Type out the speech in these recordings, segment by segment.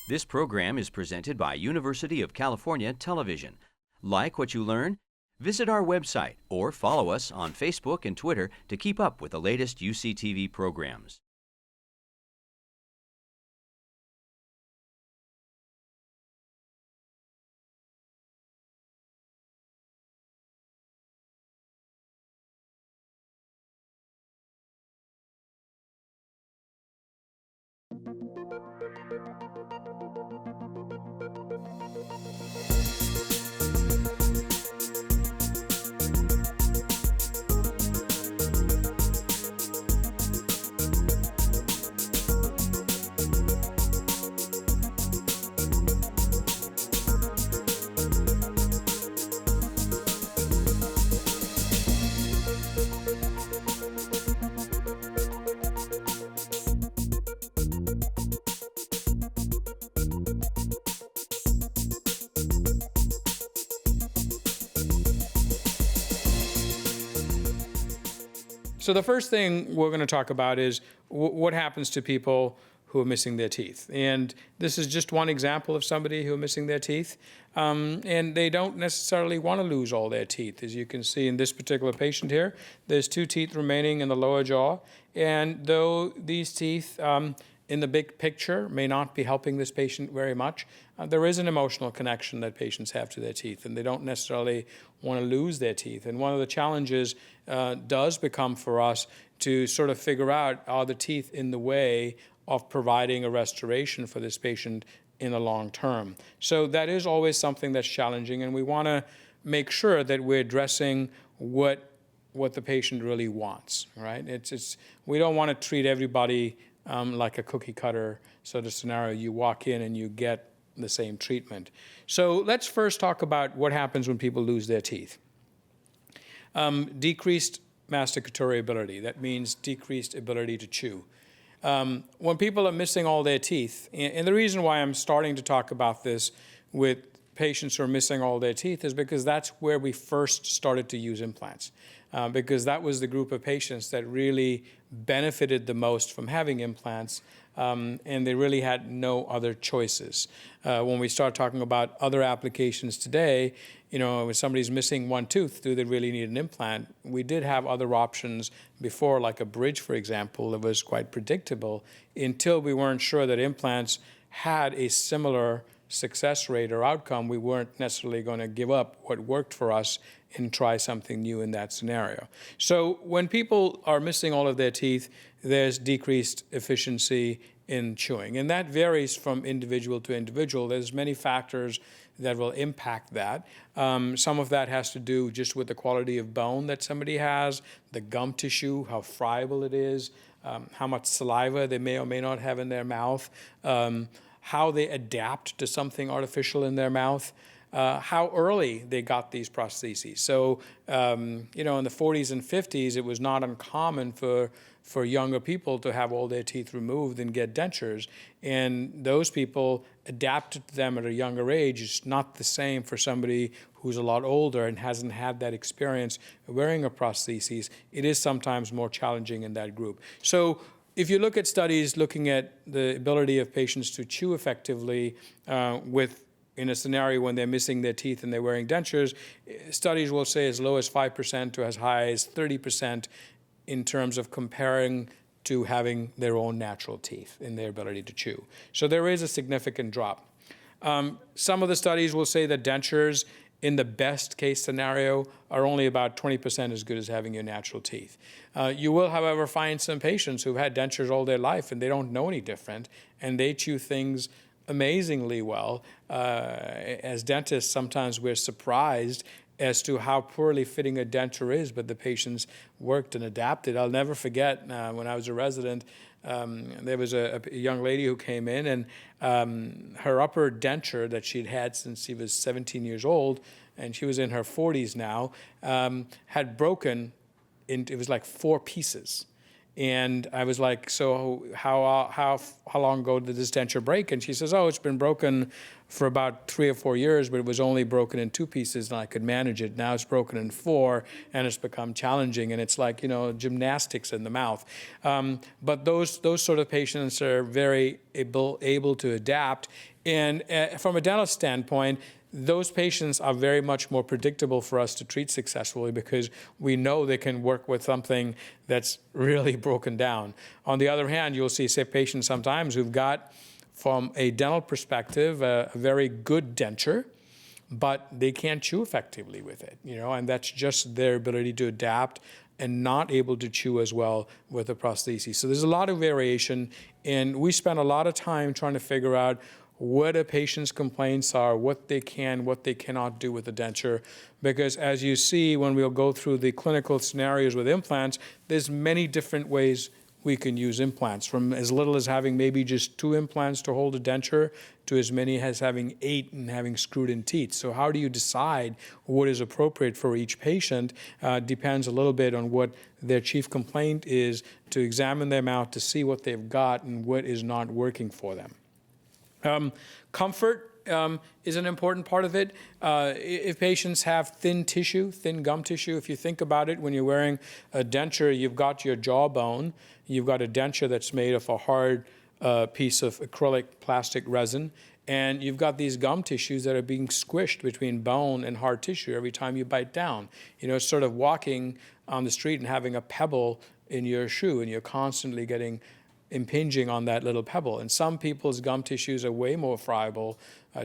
This program is presented by University of California Television. Like what you learn? Visit our website or follow us on Facebook and Twitter to keep up with the latest UCTV programs. So the first thing we're going to talk about is what happens to people who are missing their teeth. And this is just one example of somebody who are missing their teeth. And they don't necessarily want to lose all their teeth. As you can see in this particular patient here, there's 2 teeth remaining in the lower jaw. And though these teeth in the big picture may not be helping this patient very much, there is an emotional connection that patients have to their teeth, and they don't necessarily want to lose their teeth. And one of the challenges does become for us to sort of figure out, are the teeth in the way of providing a restoration for this patient in the long term? So that is always something that's challenging, and we want to make sure that we're addressing what the patient really wants, right? We don't want to treat everybody like a cookie cutter sort of scenario. You walk in and you get the same treatment. So let's first talk about what happens when people lose their teeth. Decreased masticatory ability. That means decreased ability to chew. When people are missing all their teeth, and the reason why I'm starting to talk about this with patients who are missing all their teeth is because that's where we first started to use implants, because that was the group of patients that really benefited the most from having implants, and they really had no other choices. When we start talking about other applications today, when somebody's missing one tooth, do they really need an implant? We did have other options before, like a bridge, for example, that was quite predictable until we weren't sure that implants had a similar success rate or outcome. We weren't necessarily going to give up what worked for us and try something new in that scenario. So when people are missing all of their teeth, there's decreased efficiency in chewing. And that varies from individual to individual. There's many factors that will impact that. Some of that has to do just with the quality of bone that somebody has, the gum tissue, how friable it is, how much saliva they may or may not have in their mouth, how they adapt to something artificial in their mouth, how early they got these prostheses. So, in the 40s and 50s, it was not uncommon for younger people to have all their teeth removed and get dentures. And those people adapted to them at a younger age. It's not the same for somebody who's a lot older and hasn't had that experience wearing a prosthesis. It is sometimes more challenging in that group. So if you look at studies looking at the ability of patients to chew effectively in a scenario when they're missing their teeth and they're wearing dentures, studies will say as low as 5% to as high as 30% in terms of comparing to having their own natural teeth in their ability to chew. So there is a significant drop. Some of the studies will say that dentures, in the best case scenario, are only about 20% as good as having your natural teeth. You will, however, find some patients who've had dentures all their life and they don't know any different, and they chew things amazingly well. As dentists, sometimes we're surprised as to how poorly fitting a denture is, but the patients worked and adapted. I'll never forget when I was a resident, there was a young lady who came in, and her upper denture that she'd had since she was 17 years old, and she was in her 40s now, had broken. It was like 4 pieces. And I was like, so how long ago did this denture break? And she says, oh, it's been broken for about 3 or 4 years, but it was only broken in 2 pieces and I could manage it. Now it's broken in 4 and it's become challenging, and it's like, gymnastics in the mouth. But those sort of patients are very able to adapt. And from a dental standpoint, those patients are very much more predictable for us to treat successfully because we know they can work with something that's really broken down. On the other hand, you'll see patients sometimes who've got, from a dental perspective, a very good denture, but they can't chew effectively with it, and that's just their ability to adapt and not able to chew as well with the prosthesis. So there's a lot of variation, and we spend a lot of time trying to figure out what a patient's complaints are, what they can, what they cannot do with the denture. Because as you see, when we'll go through the clinical scenarios with implants, there's many different ways we can use implants, from as little as having maybe just 2 implants to hold a denture to as many as having 8 and having screwed-in teeth. So how do you decide what is appropriate for each patient? Depends a little bit on what their chief complaint is, to examine their mouth to see what they've got and what is not working for them. Comfort is an important part of it. If patients have thin tissue, thin gum tissue, if you think about it, when you're wearing a denture, you've got your jawbone, you've got a denture that's made of a hard piece of acrylic plastic resin, and you've got these gum tissues that are being squished between bone and hard tissue every time you bite down. It's sort of walking on the street and having a pebble in your shoe, and you're constantly impinging on that little pebble. And some people's gum tissues are way more friable,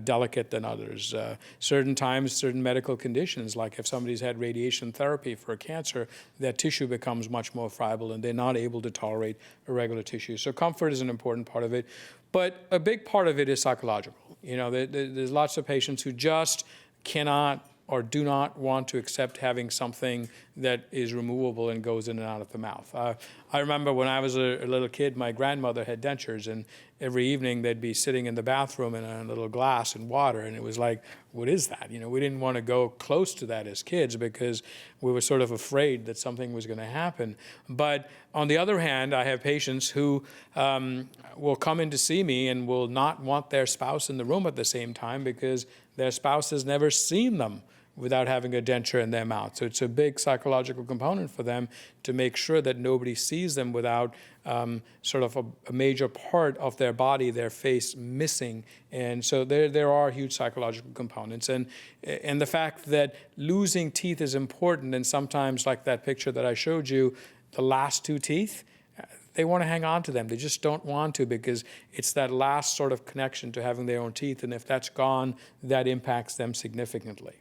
delicate than others. Certain times, certain medical conditions, like if somebody's had radiation therapy for a cancer, that tissue becomes much more friable and they're not able to tolerate a regular tissue. So comfort is an important part of it. But a big part of it is psychological. There's lots of patients who just cannot or do not want to accept having something that is removable and goes in and out of the mouth. I remember when I was a little kid, my grandmother had dentures, and every evening they'd be sitting in the bathroom in a little glass and water, and it was like, what is that? We didn't want to go close to that as kids because we were sort of afraid that something was going to happen. But on the other hand, I have patients who will come in to see me and will not want their spouse in the room at the same time because their spouse has never seen them without having a denture in their mouth. So it's a big psychological component for them to make sure that nobody sees them without sort of a major part of their body, their face, missing. And so there are huge psychological components. And the fact that losing teeth is important, and sometimes, like that picture that I showed you, the last 2 teeth, they want to hang on to them. They just don't want to, because it's that last sort of connection to having their own teeth. And if that's gone, that impacts them significantly.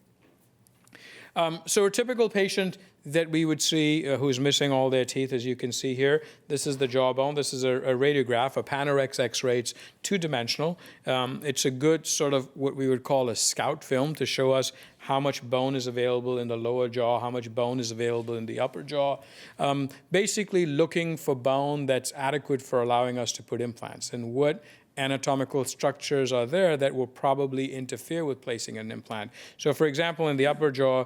So a typical patient that we would see who's missing all their teeth, as you can see here, this is the jawbone. This is a radiograph, a Panorex X-ray. It's 2-dimensional. It's a good sort of what we would call a scout film to show us how much bone is available in the lower jaw, how much bone is available in the upper jaw. Basically looking for bone that's adequate for allowing us to put implants, and what anatomical structures are there that will probably interfere with placing an implant. So for example, in the upper jaw,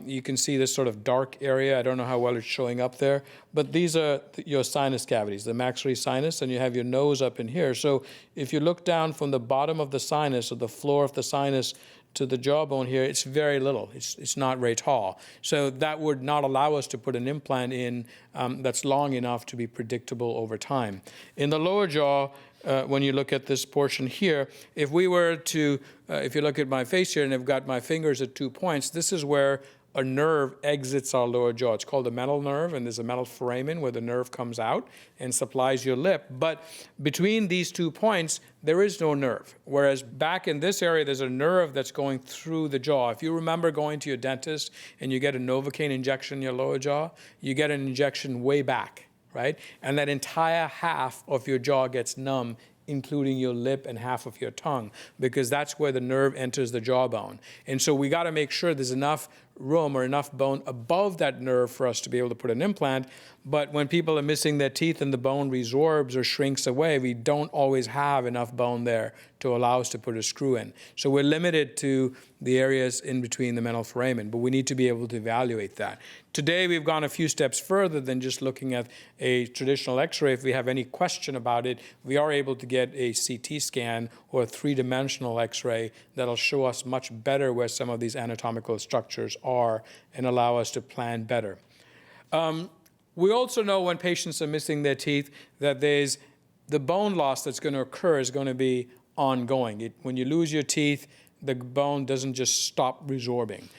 you can see this sort of dark area. I don't know how well it's showing up there, but these are your sinus cavities, the maxillary sinus, and you have your nose up in here. So if you look down from the bottom of the sinus, or the floor of the sinus, to the jawbone here, it's very little. It's not very tall. So that would not allow us to put an implant in that's long enough to be predictable over time. In the lower jaw, when you look at this portion here, if we were to, if you look at my face here and I've got my fingers at 2 points, this is where a nerve exits our lower jaw. It's called the metal nerve, and there's a metal foramen where the nerve comes out and supplies your lip. But between these 2 points, there is no nerve. Whereas back in this area, there's a nerve that's going through the jaw. If you remember going to your dentist and you get a Novocaine injection in your lower jaw, you get an injection way back, right? And that entire half of your jaw gets numb, including your lip and half of your tongue, because that's where the nerve enters the jawbone. And so we got to make sure there's enough room or enough bone above that nerve for us to be able to put an implant. But when people are missing their teeth and the bone resorbs or shrinks away, we don't always have enough bone there to allow us to put a screw in. So we're limited to the areas in between the mental foramen, but we need to be able to evaluate that. Today, we've gone a few steps further than just looking at a traditional X-ray. If we have any question about it, we are able to get a CT scan or a three-dimensional X-ray that'll show us much better where some of these anatomical structures are and allow us to plan better. We also know when patients are missing their teeth that there's the bone loss that's going to occur is going to be ongoing. When you lose your teeth, the bone doesn't just stop resorbing.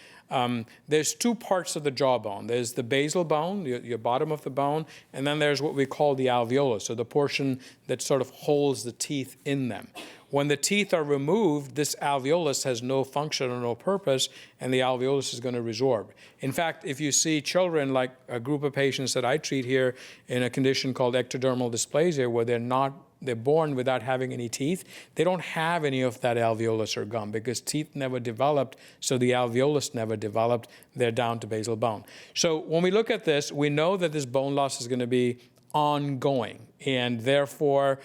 There's two parts of the jawbone. There's the basal bone, your bottom of the bone, and then there's what we call the alveolus, so the portion that sort of holds the teeth in them. When the teeth are removed, this alveolus has no function or no purpose, and the alveolus is going to resorb. In fact, if you see children, like a group of patients that I treat here in a condition called ectodermal dysplasia, where they're born without having any teeth, they don't have any of that alveolus or gum because teeth never developed, so the alveolus never developed. They're down to basal bone. So when we look at this, we know that this bone loss is going to be ongoing, and therefore,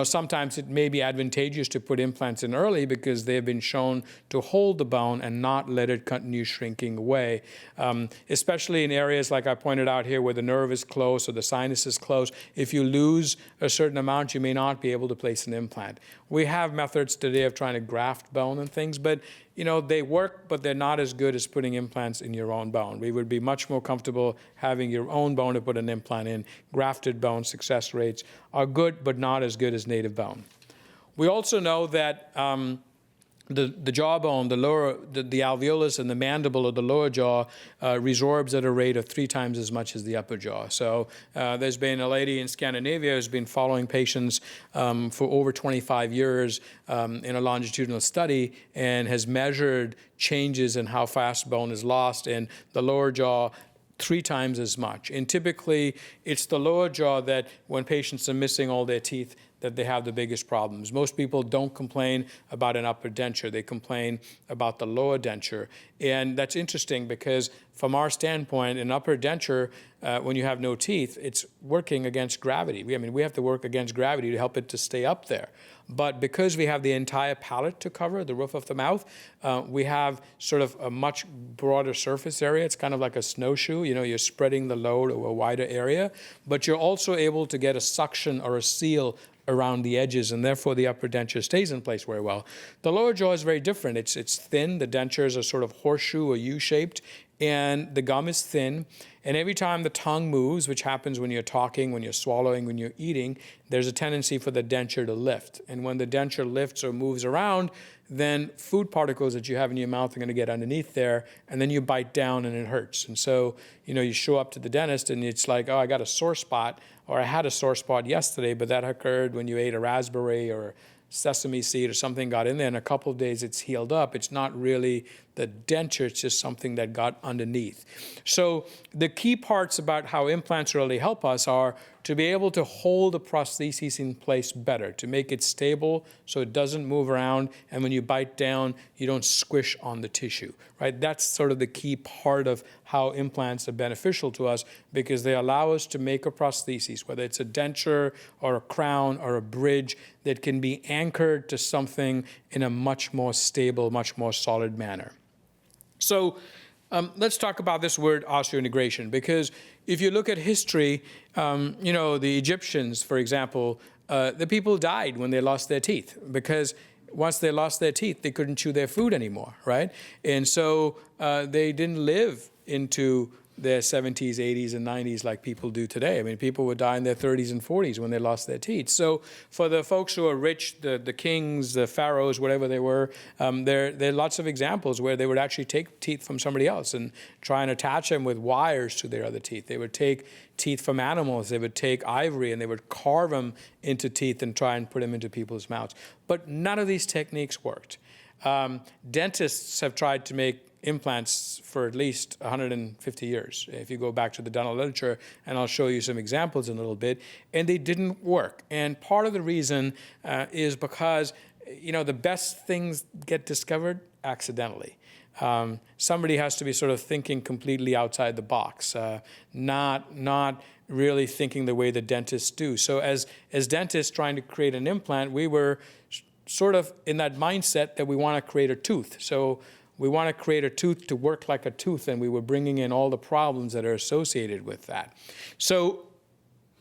sometimes it may be advantageous to put implants in early because they have been shown to hold the bone and not let it continue shrinking away, especially in areas like I pointed out here where the nerve is close or the sinus is close. If you lose a certain amount, you may not be able to place an implant. We have methods today of trying to graft bone and things, but they work, but they're not as good as putting implants in your own bone. We would be much more comfortable having your own bone to put an implant in. Grafted bone success rates are good, but not as good as native bone. We also know that the jawbone, the alveolus and the mandible of the lower jaw resorbs at a rate of 3 times as much as the upper jaw. So there's been a lady in Scandinavia who's been following patients for over 25 years in a longitudinal study and has measured changes in how fast bone is lost in the lower jaw 3 times as much. And typically, it's the lower jaw that when patients are missing all their teeth, that they have the biggest problems. Most people don't complain about an upper denture. They complain about the lower denture. And that's interesting because from our standpoint, an upper denture, when you have no teeth, it's working against gravity. We have to work against gravity to help it to stay up there. But because we have the entire palate to cover, the roof of the mouth, we have sort of a much broader surface area. It's kind of like a snowshoe. You're spreading the load over a wider area, but you're also able to get a suction or a seal around the edges, and therefore the upper denture stays in place very well. The lower jaw is very different. It's thin. The dentures are sort of horseshoe or U-shaped, and the gum is thin. And every time the tongue moves, which happens when you're talking, when you're swallowing, when you're eating, there's a tendency for the denture to lift. And when the denture lifts or moves around, then food particles that you have in your mouth are going to get underneath there, and then you bite down and it hurts. And so, you show up to the dentist and it's like, oh, I got a sore spot, or I had a sore spot yesterday, but that occurred when you ate a raspberry or sesame seed or something got in there. In a couple of days, it's healed up. It's not really the denture, it's just something that got underneath. So the key parts about how implants really help us are to be able to hold the prosthesis in place better, to make it stable so it doesn't move around, and when you bite down, you don't squish on the tissue, right? That's sort of the key part of how implants are beneficial to us, because they allow us to make a prosthesis, whether it's a denture or a crown or a bridge, that can be anchored to something in a much more stable, much more solid manner. So let's talk about this word osseointegration, because if you look at history, the Egyptians, for example, the people died when they lost their teeth, because once they lost their teeth, they couldn't chew their food anymore, right? And so they didn't live into their 70s, 80s, and 90s like people do today. People would die in their 30s and 40s when they lost their teeth. So for the folks who are rich, the kings, the pharaohs, whatever they were, there are lots of examples where they would actually take teeth from somebody else and try and attach them with wires to their other teeth. They would take teeth from animals. They would take ivory and they would carve them into teeth and try and put them into people's mouths. But none of these techniques worked. Dentists have tried to make implants for at least 150 years, if you go back to the dental literature, and I'll show you some examples in a little bit, and they didn't work. And part of the reason is because the best things get discovered accidentally. Somebody has to be sort of thinking completely outside the box, not really thinking the way the dentists do. So as dentists trying to create an implant, we were sort of in that mindset that we want to create a tooth. So we want to create a tooth to work like a tooth, and we were bringing in all the problems that are associated with that. So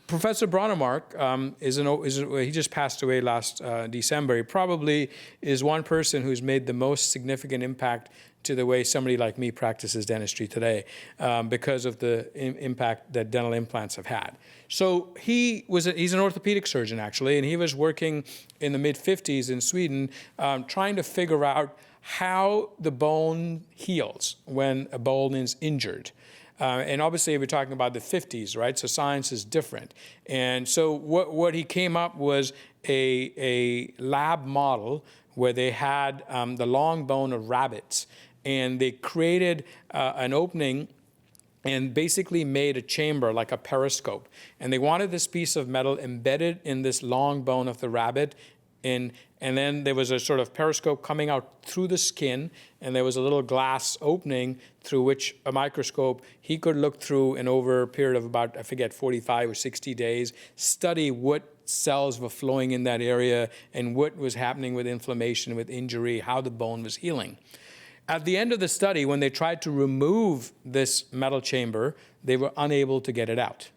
Professor Bronnemark he just passed away last December. He probably is one person who's made the most significant impact to the way somebody like me practices dentistry today because of the impact that dental implants have had. So he's an orthopedic surgeon, actually, and he was working in the mid-50s in Sweden trying to figure out how the bone heals when a bone is injured. And obviously, we're talking about the 50s, right? So science is different. And so what he came up was a lab model where they had the long bone of rabbits, and they created an opening and basically made a chamber like a periscope. And they wanted this piece of metal embedded in this long bone of the rabbit. And then there was a sort of periscope coming out through the skin, and there was a little glass opening through which a microscope he could look through, and over a period of about, I forget, 45 or 60 days, study what cells were flowing in that area and what was happening with inflammation, with injury, how the bone was healing. At the end of the study, when they tried to remove this metal chamber, they were unable to get it out,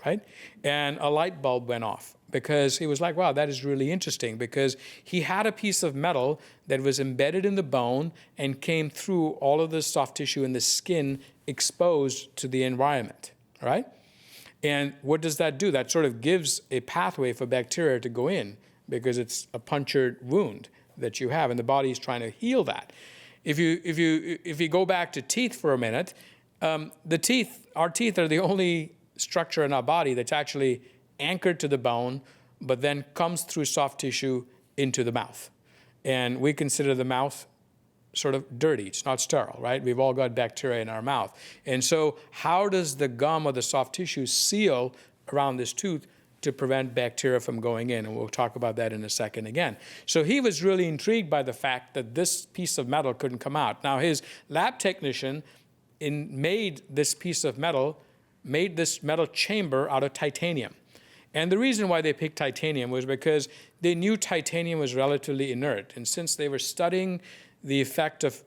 right? And a light bulb went off, because he was like, wow, that is really interesting, because he had a piece of metal that was embedded in the bone and came through all of the soft tissue in the skin exposed to the environment, right? And what does that do? That sort of gives a pathway for bacteria to go in, because it's a punctured wound that you have, and the body is trying to heal that. If you go back to teeth for a minute, our teeth are the only structure in our body that's actually anchored to the bone, but then comes through soft tissue into the mouth. And we consider the mouth sort of dirty. It's not sterile, right? We've all got bacteria in our mouth. And so how does the gum or the soft tissue seal around this tooth to prevent bacteria from going in? And we'll talk about that in a second again. So he was really intrigued by the fact that this piece of metal couldn't come out. Now, his lab technician made this metal chamber out of titanium. And the reason why they picked titanium was because they knew titanium was relatively inert. And since they were studying the effect of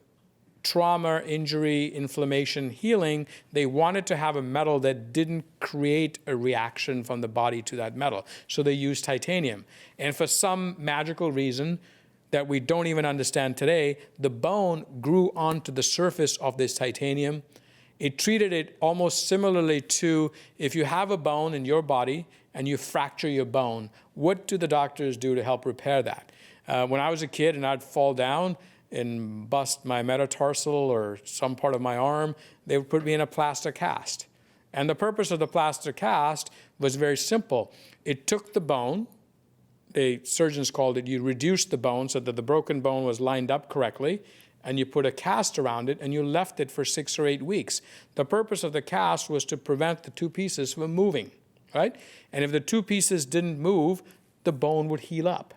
trauma, injury, inflammation, healing, they wanted to have a metal that didn't create a reaction from the body to that metal. So they used titanium. And for some magical reason that we don't even understand today, the bone grew onto the surface of this titanium. It treated it almost similarly to if you have a bone in your body and you fracture your bone, what do the doctors do to help repair that? When I was a kid and I'd fall down and bust my metatarsal or some part of my arm, they would put me in a plaster cast. And the purpose of the plaster cast was very simple. It took the bone, the surgeons called it, you reduced the bone so that the broken bone was lined up correctly, and you put a cast around it, and you left it for 6 or 8 weeks. The purpose of the cast was to prevent the two pieces from moving, right? And if the two pieces didn't move, the bone would heal up.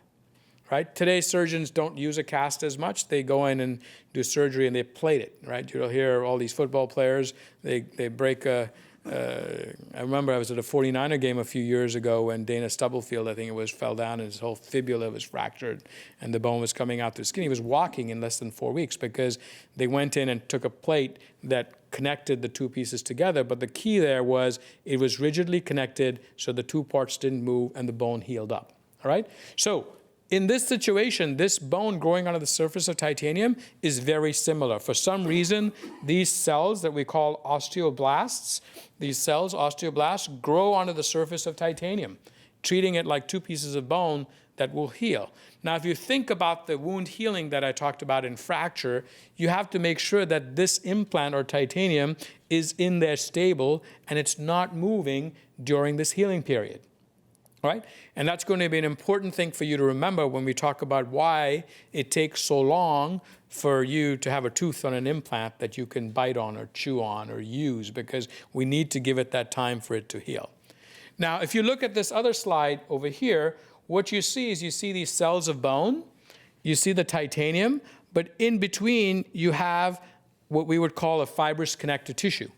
Right? Today, surgeons don't use a cast as much. They go in and do surgery and they plate it, right? You'll hear all these football players, they break I remember I was at a 49er game a few years ago when Dana Stubblefield, I think it was, fell down and his whole fibula was fractured and the bone was coming out through the skin. He was walking in less than 4 weeks because they went in and took a plate that connected the two pieces together. But the key there was it was rigidly connected so the two parts didn't move and the bone healed up, all right? So in this situation, this bone growing onto the surface of titanium is very similar. For some reason, these cells that we call osteoblasts, osteoblasts, grow onto the surface of titanium, treating it like two pieces of bone that will heal. Now, if you think about the wound healing that I talked about in fracture, you have to make sure that this implant or titanium is in there stable and it's not moving during this healing period. Right? And that's going to be an important thing for you to remember when we talk about why it takes so long for you to have a tooth on an implant that you can bite on or chew on or use, because we need to give it that time for it to heal. Now, if you look at this other slide over here, what you see is you see these cells of bone. you see the titanium, but in between you have what we would call a fibrous connective tissue.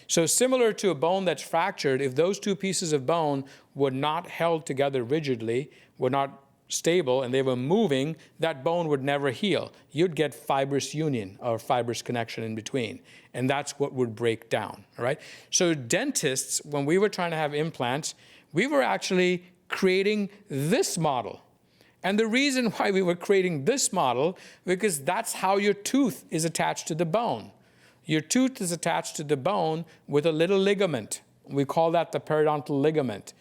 So similar to a bone that's fractured, if those two pieces of bone were not held together rigidly, were not stable, and they were moving, that bone would never heal. You'd get fibrous union or fibrous connection in between, and that's what would break down, all right? So dentists, when we were trying to have implants, we were actually creating this model. And the reason why we were creating this model, because that's how your tooth is attached to the bone. Your tooth is attached to the bone with a little ligament. We call that the periodontal ligament.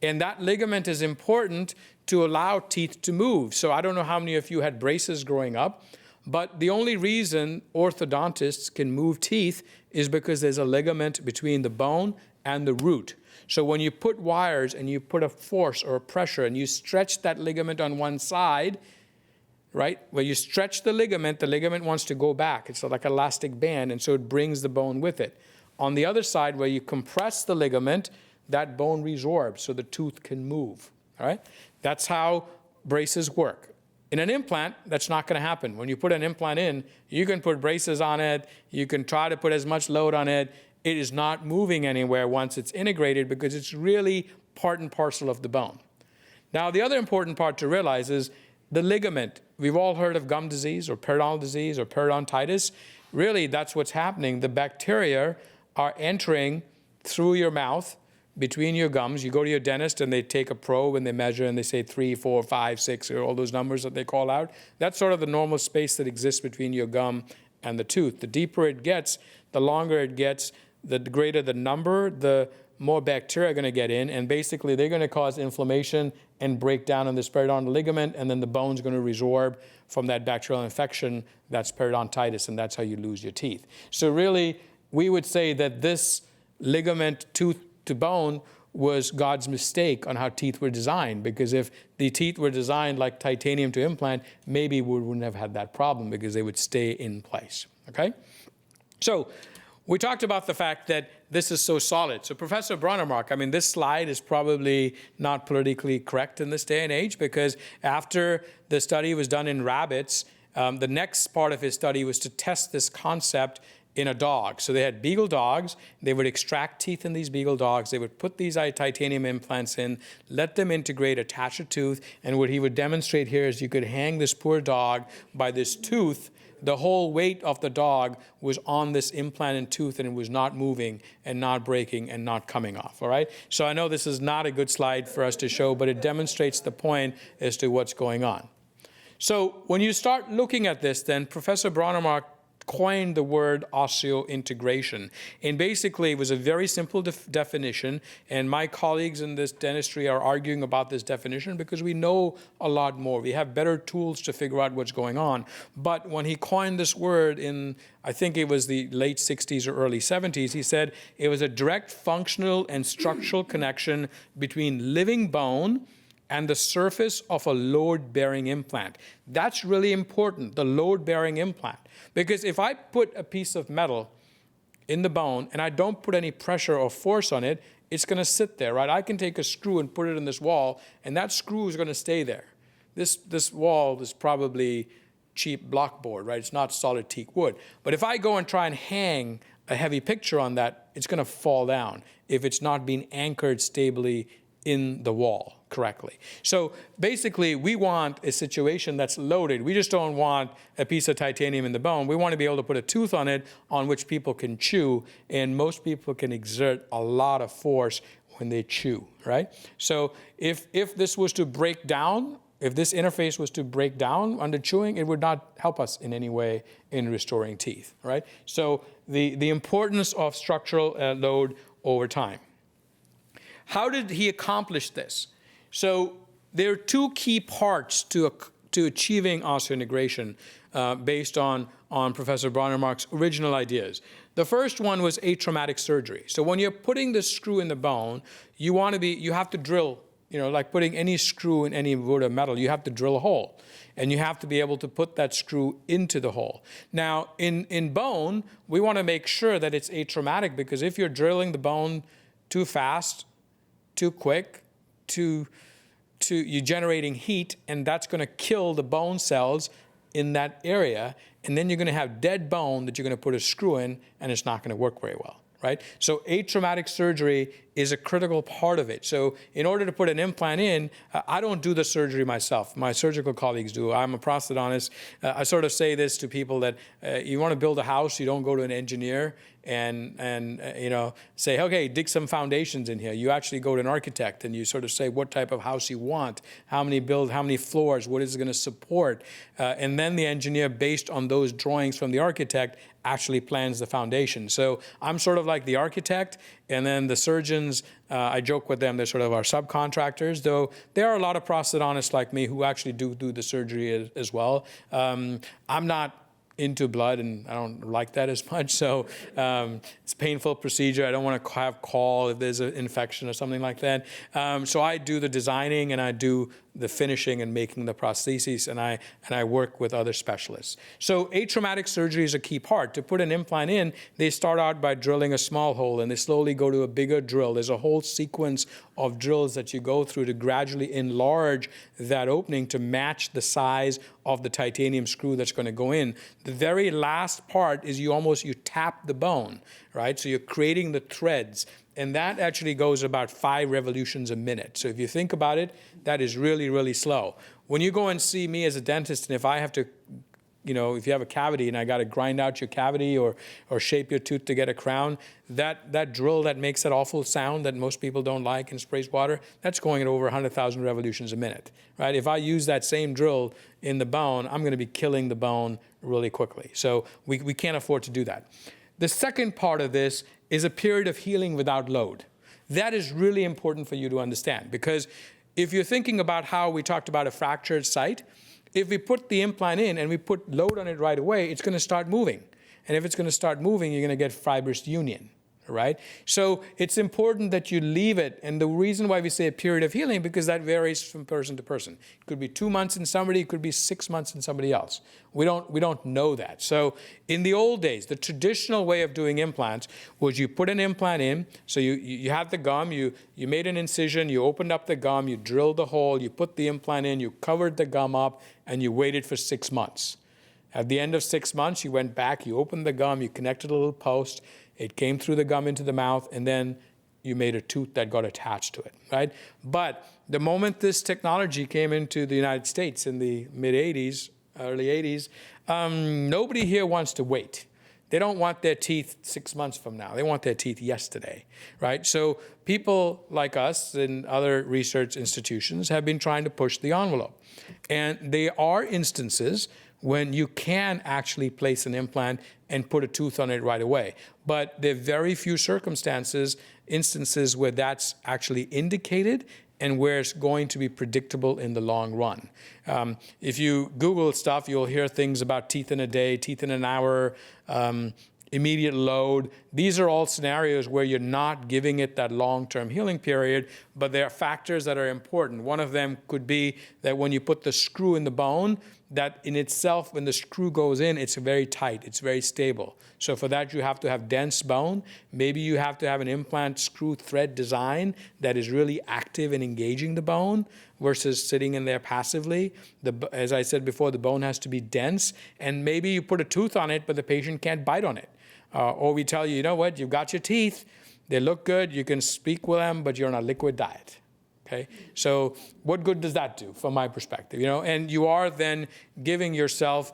And that ligament is important to allow teeth to move. So I don't know how many of you had braces growing up, but the only reason orthodontists can move teeth is because there's a ligament between the bone and the root. So when you put wires and you put a force or a pressure and you stretch that ligament on one side, right? Where you stretch the ligament wants to go back. It's like an elastic band, and so it brings the bone with it. On the other side, where you compress the ligament, that bone resorbs so the tooth can move, all right? That's how braces work. In an implant, that's not going to happen. When you put an implant in, you can put braces on it, you can try to put as much load on it. It is not moving anywhere once it's integrated because it's really part and parcel of the bone. Now, the other important part to realize is the ligament. We've all heard of gum disease or periodontitis. Really, that's what's happening. The bacteria are entering through your mouth, between your gums. You go to your dentist and they take a probe and they measure and they say 3, 4, 5, 6, or all those numbers that they call out. That's sort of the normal space that exists between your gum and the tooth. The deeper it gets, the longer it gets, the greater the number, the more bacteria are going to get in, and basically they're going to cause inflammation and break down in this periodontal ligament, and then the bone's going to resorb from that bacterial infection. That's periodontitis, and that's how you lose your teeth. So really, we would say that this ligament tooth to bone was God's mistake on how teeth were designed, because if the teeth were designed like titanium to implant, maybe we wouldn't have had that problem because they would stay in place, okay? So we talked about the fact that this is so solid. So Professor Bronnermark, I mean, this slide is probably not politically correct in this day and age, because after the study was done in rabbits, the next part of his study was to test this concept in a dog. So they had beagle dogs. They would extract teeth in these beagle dogs. They would put these titanium implants in, let them integrate, attach a tooth, and what he would demonstrate here is you could hang this poor dog by this tooth. The whole weight of the dog was on this implant and tooth, and it was not moving and not breaking and not coming off, all right? So I know this is not a good slide for us to show, but it demonstrates the point as to what's going on. So when you start looking at this, then Professor Bronnermark coined the word osseointegration. And basically, it was a very simple definition, and my colleagues in this dentistry are arguing about this definition because we know a lot more. We have better tools to figure out what's going on. But when he coined this word in, I think it was the late 60s or early 70s, he said it was a direct functional and structural connection between living bone and the surface of a load-bearing implant. That's really important, the load-bearing implant. Because if I put a piece of metal in the bone and I don't put any pressure or force on it, it's going to sit there, right? I can take a screw and put it in this wall, and that screw is going to stay there. This wall is probably cheap blockboard, right? It's not solid teak wood. But if I go and try and hang a heavy picture on that, it's going to fall down if it's not being anchored stably in the wall correctly. So basically, we want a situation that's loaded. We just don't want a piece of titanium in the bone. We want to be able to put a tooth on it on which people can chew, and most people can exert a lot of force when they chew, right? So if this was to break down, if this interface was to break down under chewing, it would not help us in any way in restoring teeth, right? So the importance of structural load over time. How did he accomplish this? So there are two key parts to achieving osseointegration based on Professor Bronnermark's original ideas. The first one was atraumatic surgery. So when you're putting the screw in the bone, you have to drill, like putting any screw in any wood or metal, you have to drill a hole. And you have to be able to put that screw into the hole. Now, in bone, we want to make sure that it's atraumatic, because if you're drilling the bone too fast, too quick, too you're generating heat, and that's going to kill the bone cells in that area, and then you're going to have dead bone that you're going to put a screw in, and it's not going to work very well, right? So atraumatic surgery is a critical part of it. So in order to put an implant in, I don't do the surgery myself. My surgical colleagues do. I'm a prosthodontist. I sort of say this to people that you want to build a house, you don't go to an engineer and say, okay, dig some foundations in here. You actually go to an architect and you sort of say what type of house you want, how many floors, what is it going to support, and then the engineer, based on those drawings from the architect, actually plans the foundation. So I'm sort of like the architect, and then the surgeons, I joke with them, they're sort of our subcontractors, though there are a lot of prosthodontists like me who actually do the surgery as well. I'm not into blood, and I don't like that as much, so it's a painful procedure. I don't want to have call if there's an infection or something like that. So I do the designing, and I do the finishing and making the prostheses, and I work with other specialists. So atraumatic surgery is a key part. To put an implant in, they start out by drilling a small hole, and they slowly go to a bigger drill. There's a whole sequence of drills that you go through to gradually enlarge that opening to match the size of the titanium screw that's going to go in. The very last part is you tap the bone, right? So you're creating the threads. And that actually goes about 5 revolutions a minute. So if you think about it, that is really, really slow. When you go and see me as a dentist, and if I have to, if you have a cavity and I got to grind out your cavity or shape your tooth to get a crown, that drill that makes that awful sound that most people don't like and sprays water, that's going at over 100,000 revolutions a minute, right? If I use that same drill in the bone, I'm going to be killing the bone really quickly. So we can't afford to do that. The second part of this is a period of healing without load. That is really important for you to understand, because if you're thinking about how we talked about a fractured site, if we put the implant in and we put load on it right away, it's going to start moving. And if it's going to start moving, you're going to get fibrous union, right? So it's important that you leave it. And the reason why we say a period of healing, because that varies from person to person. It could be 2 months in somebody, it could be 6 months in somebody else. We don't know that. So in the old days, the traditional way of doing implants was you put an implant in, so you had the gum, you made an incision, you opened up the gum, you drilled the hole, you put the implant in, you covered the gum up, and you waited for 6 months. At the end of 6 months, you went back, you opened the gum, you connected a little post, it came through the gum into the mouth, and then you made a tooth that got attached to it, right? But the moment this technology came into the United States in the mid-'80s, early 80s, nobody here wants to wait. They don't want their teeth 6 months from now. They want their teeth yesterday, right? So people like us and other research institutions have been trying to push the envelope. And there are instances when you can actually place an implant and put a tooth on it right away. But there are very few instances where that's actually indicated and where it's going to be predictable in the long run. If you Google stuff, you'll hear things about teeth in a day, teeth in an hour, immediate load. These are all scenarios where you're not giving it that long-term healing period, but there are factors that are important. One of them could be that when you put the screw in the bone, that in itself, when the screw goes in, it's very tight, it's very stable. So for that, you have to have dense bone. Maybe you have to have an implant screw thread design that is really active in engaging the bone versus sitting in there passively. As I said before, the bone has to be dense, and maybe you put a tooth on it, but the patient can't bite on it. Or we tell you, you know what, you've got your teeth, they look good, you can speak with them, but you're on a liquid diet. Okay, so what good does that do from my perspective? And you are then giving yourself,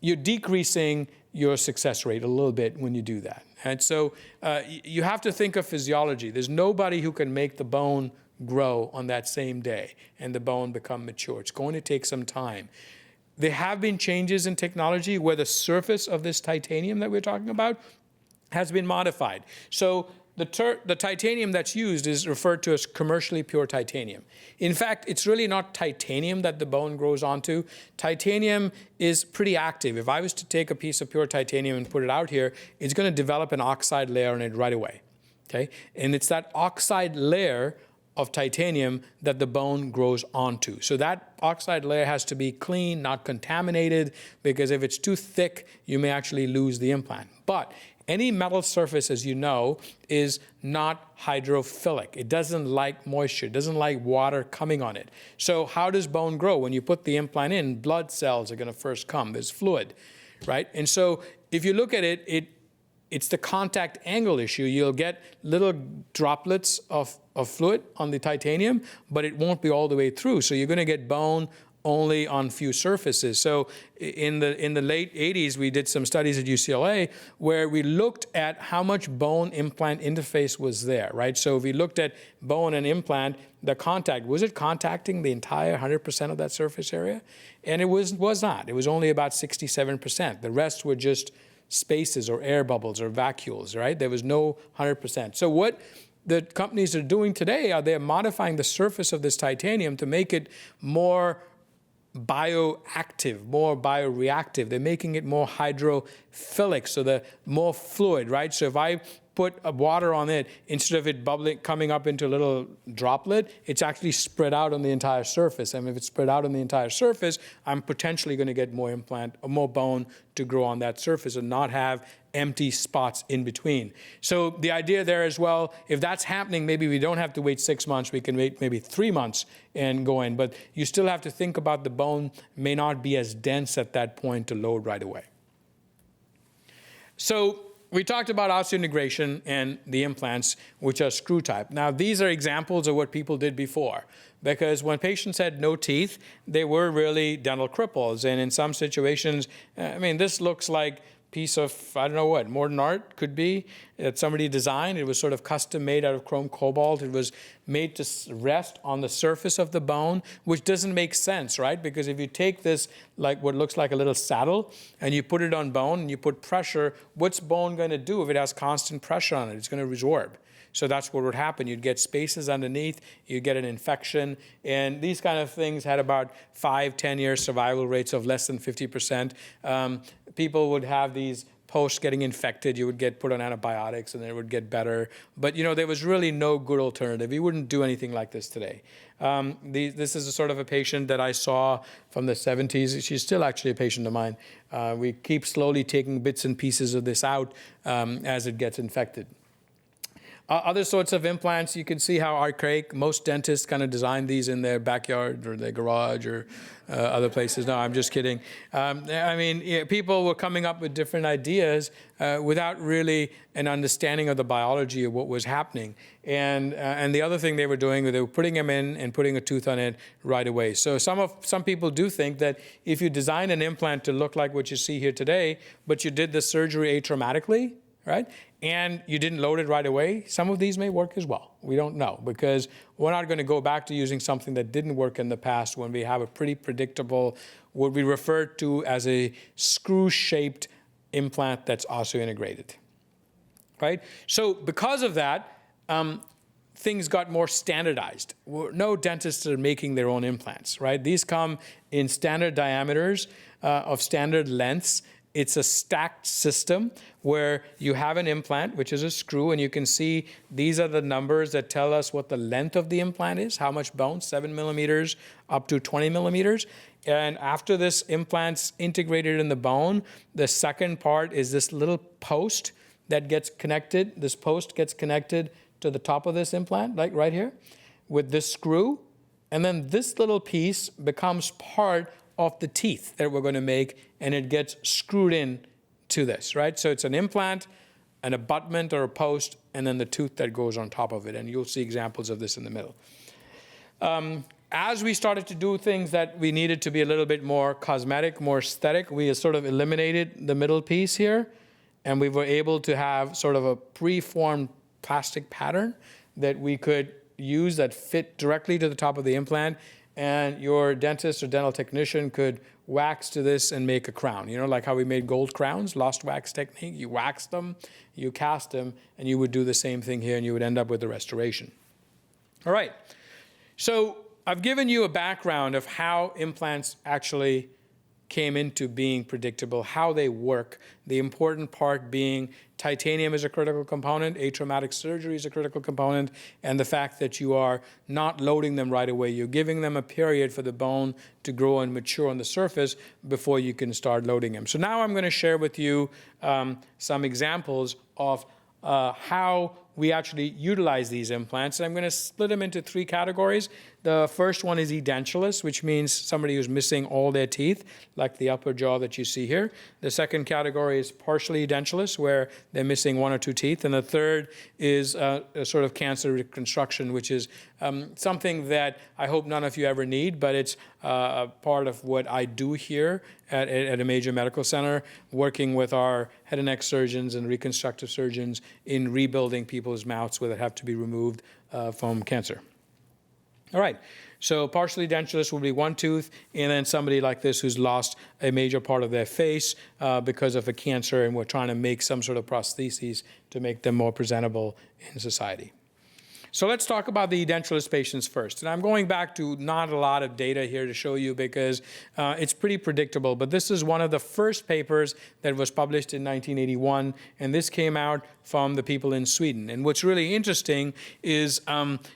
you're decreasing your success rate a little bit when you do that. And so you have to think of physiology. There's nobody who can make the bone grow on that same day and the bone become mature. It's going to take some time. There have been changes in technology where the surface of this titanium that we're talking about has been modified. So the titanium that's used is referred to as commercially pure titanium. In fact, it's really not titanium that the bone grows onto. Titanium is pretty active. If I was to take a piece of pure titanium and put it out here, it's going to develop an oxide layer on it right away. Okay? And it's that oxide layer of titanium that the bone grows onto. So that oxide layer has to be clean, not contaminated, because if it's too thick, you may actually lose the implant. But Any metal surface, as you know, is not hydrophilic. It doesn't like moisture. It doesn't like water coming on it. So how does bone grow? When you put the implant in, blood cells are going to first come. There's fluid, right? And so if you look at it, it's the contact angle issue. You'll get little droplets of fluid on the titanium, but it won't be all the way through. So you're going to get bone only on few surfaces. So in the late 80s, we did some studies at UCLA where we looked at how much bone implant interface was there, right? So if we looked at bone and implant, the contact, was it contacting the entire 100% of that surface area? And it was not. It was only about 67%. The rest were just spaces or air bubbles or vacuoles, right? There was no 100%. So what the companies are doing today are they're modifying the surface of this titanium to make it more bioactive, more bioreactive. They're making it more hydrophilic, so the more fluid, right? So if I put water on it, instead of it bubbling, coming up into a little droplet, it's actually spread out on the entire surface. And if it's spread out on the entire surface, I'm potentially going to get more implant or more bone to grow on that surface and not have empty spots in between. So the idea there as well, if that's happening, maybe we don't have to wait 6 months, we can wait maybe 3 months and go in. But you still have to think about the bone may not be as dense at that point to load right away. So we talked about osseointegration and the implants, which are screw type. Now, these are examples of what people did before, because when patients had no teeth, they were really dental cripples. And in some situations, I mean, this looks like piece of, I don't know what, modern art could be, that somebody designed. It was sort of custom made out of chrome cobalt. It was made to rest on the surface of the bone, which doesn't make sense, right? Because if you take this, like what looks like a little saddle, and you put it on bone, and you put pressure, what's bone going to do if it has constant pressure on it? It's going to resorb. So that's what would happen. You'd get spaces underneath, you'd get an infection, and these kind of things had about 5-10 year survival rates of less than 50%. People would have these post getting infected, you would get put on antibiotics and it would get better. But there was really no good alternative. You wouldn't do anything like this today. This is a sort of a patient that I saw from the 70s. She's still actually a patient of mine. We keep slowly taking bits and pieces of this out as it gets infected. Other sorts of implants, you can see how archaic. Most dentists kind of design these in their backyard or their garage or other places. No, I'm just kidding. People were coming up with different ideas without really an understanding of the biology of what was happening. And the other thing they were doing, they were putting them in and putting a tooth on it right away. So some people do think that if you design an implant to look like what you see here today, but you did the surgery atraumatically, right? And you didn't load it right away, some of these may work as well. We don't know, because we're not going to go back to using something that didn't work in the past when we have a pretty predictable, what we refer to as a screw-shaped implant that's osseointegrated, right? So because of that, things got more standardized. No dentists are making their own implants, right? These come in standard diameters of standard lengths. It's a stacked system where you have an implant, which is a screw, and you can see these are the numbers that tell us what the length of the implant is, how much bone, 7 millimeters up to 20 millimeters. And after this implant's integrated in the bone, the second part is this little post that gets connected. This post gets connected to the top of this implant, like right here, with this screw. And then this little piece becomes part of the teeth that we're going to make, and it gets screwed in to this, right? So it's an implant, an abutment or a post, and then the tooth that goes on top of it. And you'll see examples of this in the middle. As we started to do things that we needed to be a little bit more cosmetic, more aesthetic, we sort of eliminated the middle piece here, and we were able to have sort of a preformed plastic pattern that we could use that fit directly to the top of the implant. And your dentist or dental technician could wax to this and make a crown. Like how we made gold crowns, lost wax technique. You wax them, you cast them, and you would do the same thing here, and you would end up with a restoration. All right. So I've given you a background of how implants actually came into being predictable, how they work, the important part being titanium is a critical component, atraumatic surgery is a critical component, and the fact that you are not loading them right away. You're giving them a period for the bone to grow and mature on the surface before you can start loading them. So now I'm going to share with you some examples of how we actually utilize these implants. And I'm going to split them into three categories. The first one is edentulous, which means somebody who's missing all their teeth, like the upper jaw that you see here. The second category is partially edentulous, where they're missing one or two teeth. And the third is a sort of cancer reconstruction, which is something that I hope none of you ever need, but it's part of what I do here at a major medical center, working with our head and neck surgeons and reconstructive surgeons in rebuilding people's mouths that have to be removed from cancer. All right, so partially edentulous will be one tooth, and then somebody like this who's lost a major part of their face because of a cancer, and we're trying to make some sort of prostheses to make them more presentable in society. So let's talk about the edentulous patients first. And I'm going back to not a lot of data here to show you because it's pretty predictable. But this is one of the first papers that was published in 1981. And this came out from the people in Sweden. And what's really interesting is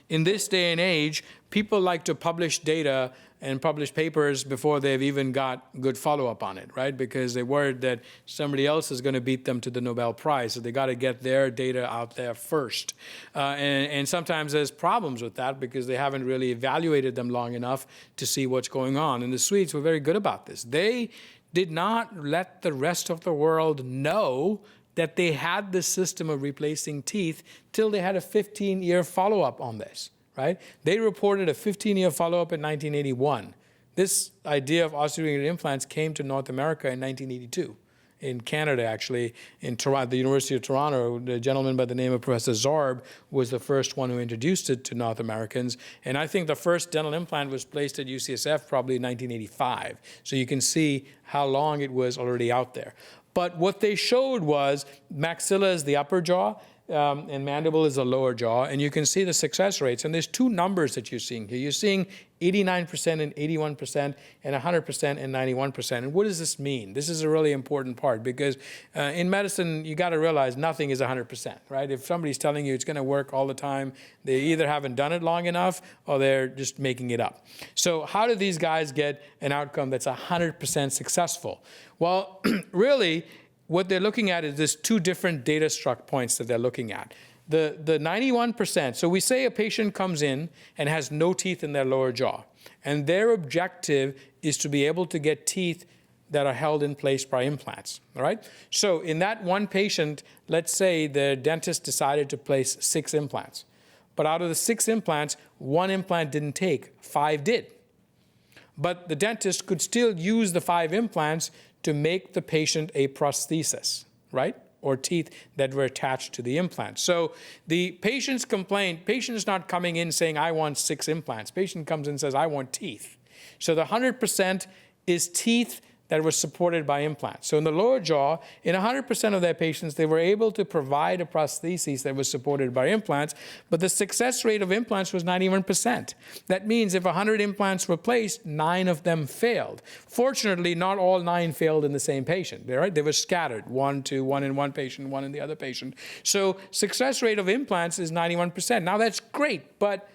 in this day and age, people like to publish data and publish papers before they've even got good follow-up on it, right? Because they're worried that somebody else is going to beat them to the Nobel Prize. So they got to get their data out there first. And sometimes there's problems with that because they haven't really evaluated them long enough to see what's going on. And the Swedes were very good about this. They did not let the rest of the world know that they had this system of replacing teeth till they had a 15-year follow-up on this. Right? They reported a 15-year follow-up in 1981. This idea of osseointegrated implants came to North America in 1982. In Canada, actually, in Toronto, the University of Toronto, a gentleman by the name of Professor Zorb was the first one who introduced it to North Americans. And I think the first dental implant was placed at UCSF probably in 1985. So you can see how long it was already out there. But what they showed was maxilla is the upper jaw, and mandible is the lower jaw, and you can see the success rates. And there's two numbers that you're seeing here. You're seeing 89% and 81% and 100% and 91%. And what does this mean? This is a really important part because in medicine, you got to realize nothing is 100%, right? If somebody's telling you it's going to work all the time, they either haven't done it long enough or they're just making it up. So how do these guys get an outcome that's 100% successful? Well, really, what they're looking at is there's two different data struct points that they're looking at. The 91%, so we say a patient comes in and has no teeth in their lower jaw, and their objective is to be able to get teeth that are held in place by implants, all right? So in that one patient, let's say the dentist decided to place 6 implants, but out of the 6 implants, 1 implant didn't take, 5 did. But the dentist could still use the 5 implants to make the patient a prosthesis, right? Or teeth that were attached to the implant. So the patient's complaint, patient is not coming in saying, I want 6 implants. Patient comes in and says, I want teeth. So the 100% is teeth that were supported by implants. So in the lower jaw, in 100% of their patients, they were able to provide a prosthesis that was supported by implants, but the success rate of implants was 91%. That means if 100 implants were placed, 9 of them failed. Fortunately, not all 9 failed in the same patient, right? They were scattered, 1 in one patient, 1 in the other patient. So success rate of implants is 91%. Now that's great, but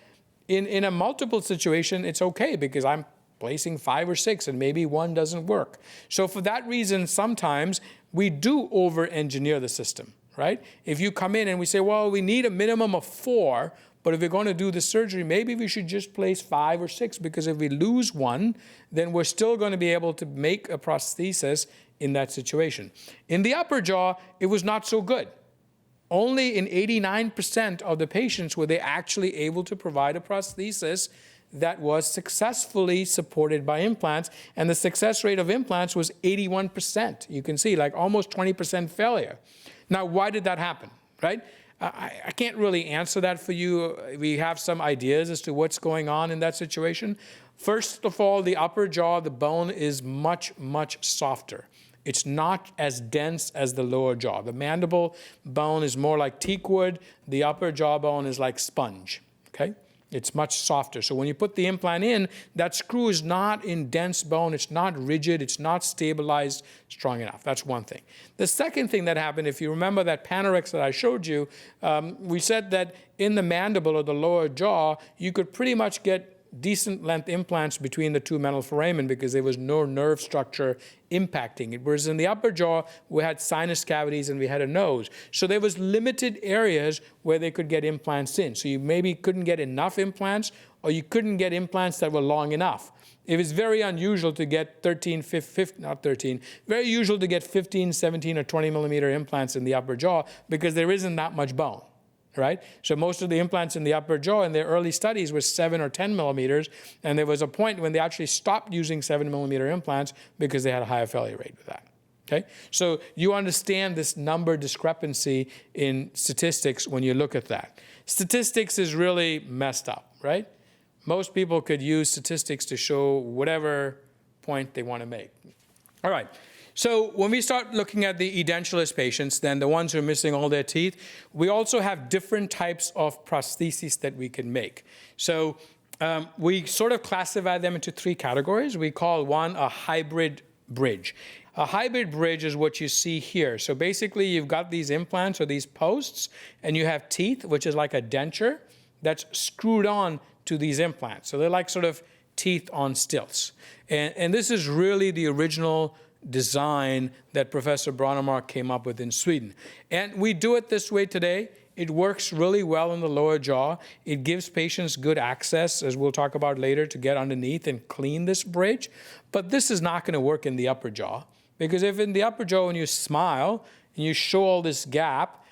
in a multiple situation, it's okay because I'm placing 5 or 6 and maybe 1 doesn't work. So for that reason, sometimes we do over-engineer the system, right? If you come in and we say, well, we need a minimum of 4, but if we're going to do the surgery, maybe we should just place 5 or 6 because if we lose 1, then we're still going to be able to make a prosthesis in that situation. In the upper jaw, it was not so good. Only in 89% of the patients were they actually able to provide a prosthesis that was successfully supported by implants, and the success rate of implants was 81%. You can see like almost 20% failure. Now, why did that happen, right? I can't really answer that for you. We have some ideas as to what's going on in that situation. First of all, the upper jaw, the bone is much, much softer. It's not as dense as the lower jaw. The mandible bone is more like teak wood. The upper jaw bone is like sponge, okay? It's much softer. So when you put the implant in, that screw is not in dense bone. It's not rigid. It's not stabilized strong enough. That's one thing. The second thing that happened, if you remember that panorex that I showed you, we said that in the mandible or the lower jaw, you could pretty much get decent length implants between the two mental foramen because there was no nerve structure impacting it. Whereas in the upper jaw, we had sinus cavities and we had a nose. So there was limited areas where they could get implants in. So you maybe couldn't get enough implants, or you couldn't get implants that were long enough. It was very unusual to get 13, 15, not 13, very usual to get 15, 17, or 20 millimeter implants in the upper jaw because there isn't that much bone. Right? So most of the implants in the upper jaw in their early studies were 7 or 10 millimeters, and there was a point when they actually stopped using 7 millimeter implants because they had a higher failure rate with that. Okay? So you understand this number discrepancy in statistics when you look at that. Statistics is really messed up, right? Most people could use statistics to show whatever point they want to make. All right. So when we start looking at the edentulous patients, then the ones who are missing all their teeth, we also have different types of prostheses that we can make. So we sort of classify them into 3 categories. We call one a hybrid bridge. A hybrid bridge is what you see here. So basically, you've got these implants or these posts, and you have teeth, which is like a denture, that's screwed on to these implants. So they're like sort of teeth on stilts. And this is really the original design that Professor Brånemark came up with in Sweden. And we do it this way today. It works really well in the lower jaw. It gives patients good access, as we'll talk about later, to get underneath and clean this bridge. But this is not going to work in the upper jaw, because if in the upper jaw, when you smile and you show all this gap,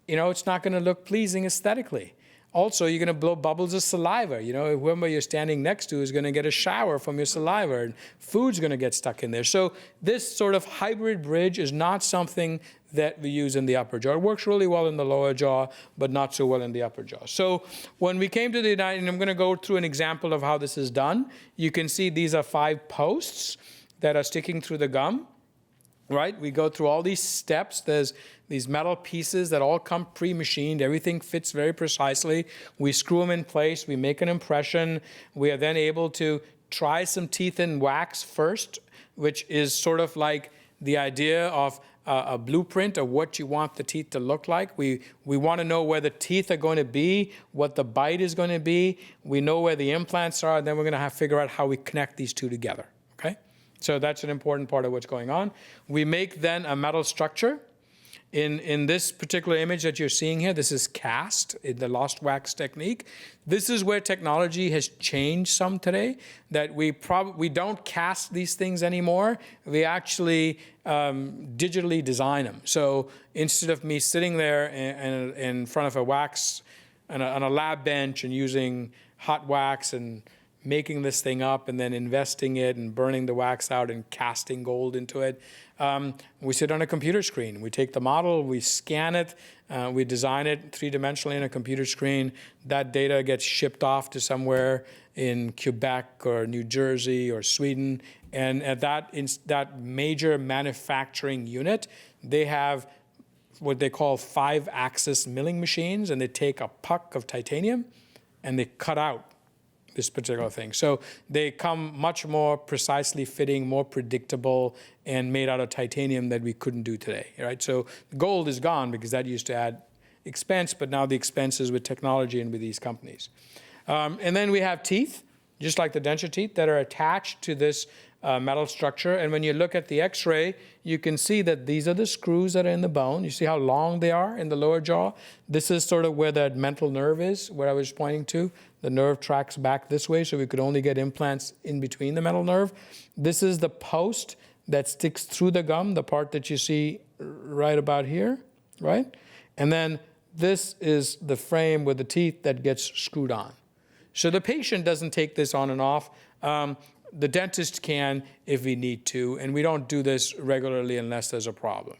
it's not going to look pleasing aesthetically. Also, you're going to blow bubbles of saliva. Whoever you're standing next to is going to get a shower from your saliva, and food's going to get stuck in there. So this sort of hybrid bridge is not something that we use in the upper jaw. It works really well in the lower jaw, but not so well in the upper jaw. So when we came to the, and I'm going to go through an example of how this is done. You can see these are 5 posts that are sticking through the gum. Right? We go through all these steps. There's these metal pieces that all come pre-machined. Everything fits very precisely. We screw them in place. We make an impression. We are then able to try some teeth in wax first, which is sort of like the idea of a blueprint of what you want the teeth to look like. We want to know where the teeth are going to be, what the bite is going to be. We know where the implants are, and then we're going to have to figure out how we connect these two together. Okay? So that's an important part of what's going on. We make then a metal structure. In this particular image that you're seeing here, this is cast, in the lost wax technique. This is where technology has changed some today, that we don't cast these things anymore. We actually digitally design them. So instead of me sitting there in front of a wax on a lab bench and using hot wax and making this thing up and then investing it and burning the wax out and casting gold into it. We sit on a computer screen. We take the model, we scan it, we design it 3-dimensionally on a computer screen. That data gets shipped off to somewhere in Quebec or New Jersey or Sweden. And at that major manufacturing unit, they have what they call 5-axis milling machines, and they take a puck of titanium and they cut out this particular thing. So they come much more precisely fitting, more predictable, and made out of titanium that we couldn't do today, right? So gold is gone because that used to add expense, but now the expense is with technology and with these companies. And then we have teeth, just like the denture teeth, that are attached to this metal structure. And when you look at the x-ray, you can see that these are the screws that are in the bone. You see how long they are in the lower jaw? This is sort of where that mental nerve is, where I was pointing to. The nerve tracks back this way, so we could only get implants in between the mental nerve. This is the post that sticks through the gum, the part that you see right about here, right? And then this is the frame with the teeth that gets screwed on. So the patient doesn't take this on and off. The dentist can if we need to, and we don't do this regularly unless there's a problem.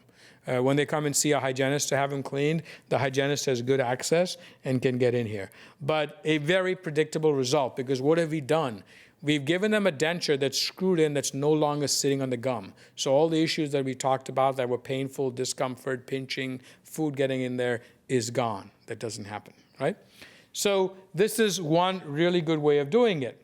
When they come and see a hygienist to have them cleaned, the hygienist has good access and can get in here. But a very predictable result, because what have we done? We've given them a denture that's screwed in that's no longer sitting on the gum. So all the issues that we talked about that were painful, discomfort, pinching, food getting in there is gone. That doesn't happen, right? So this is one really good way of doing it.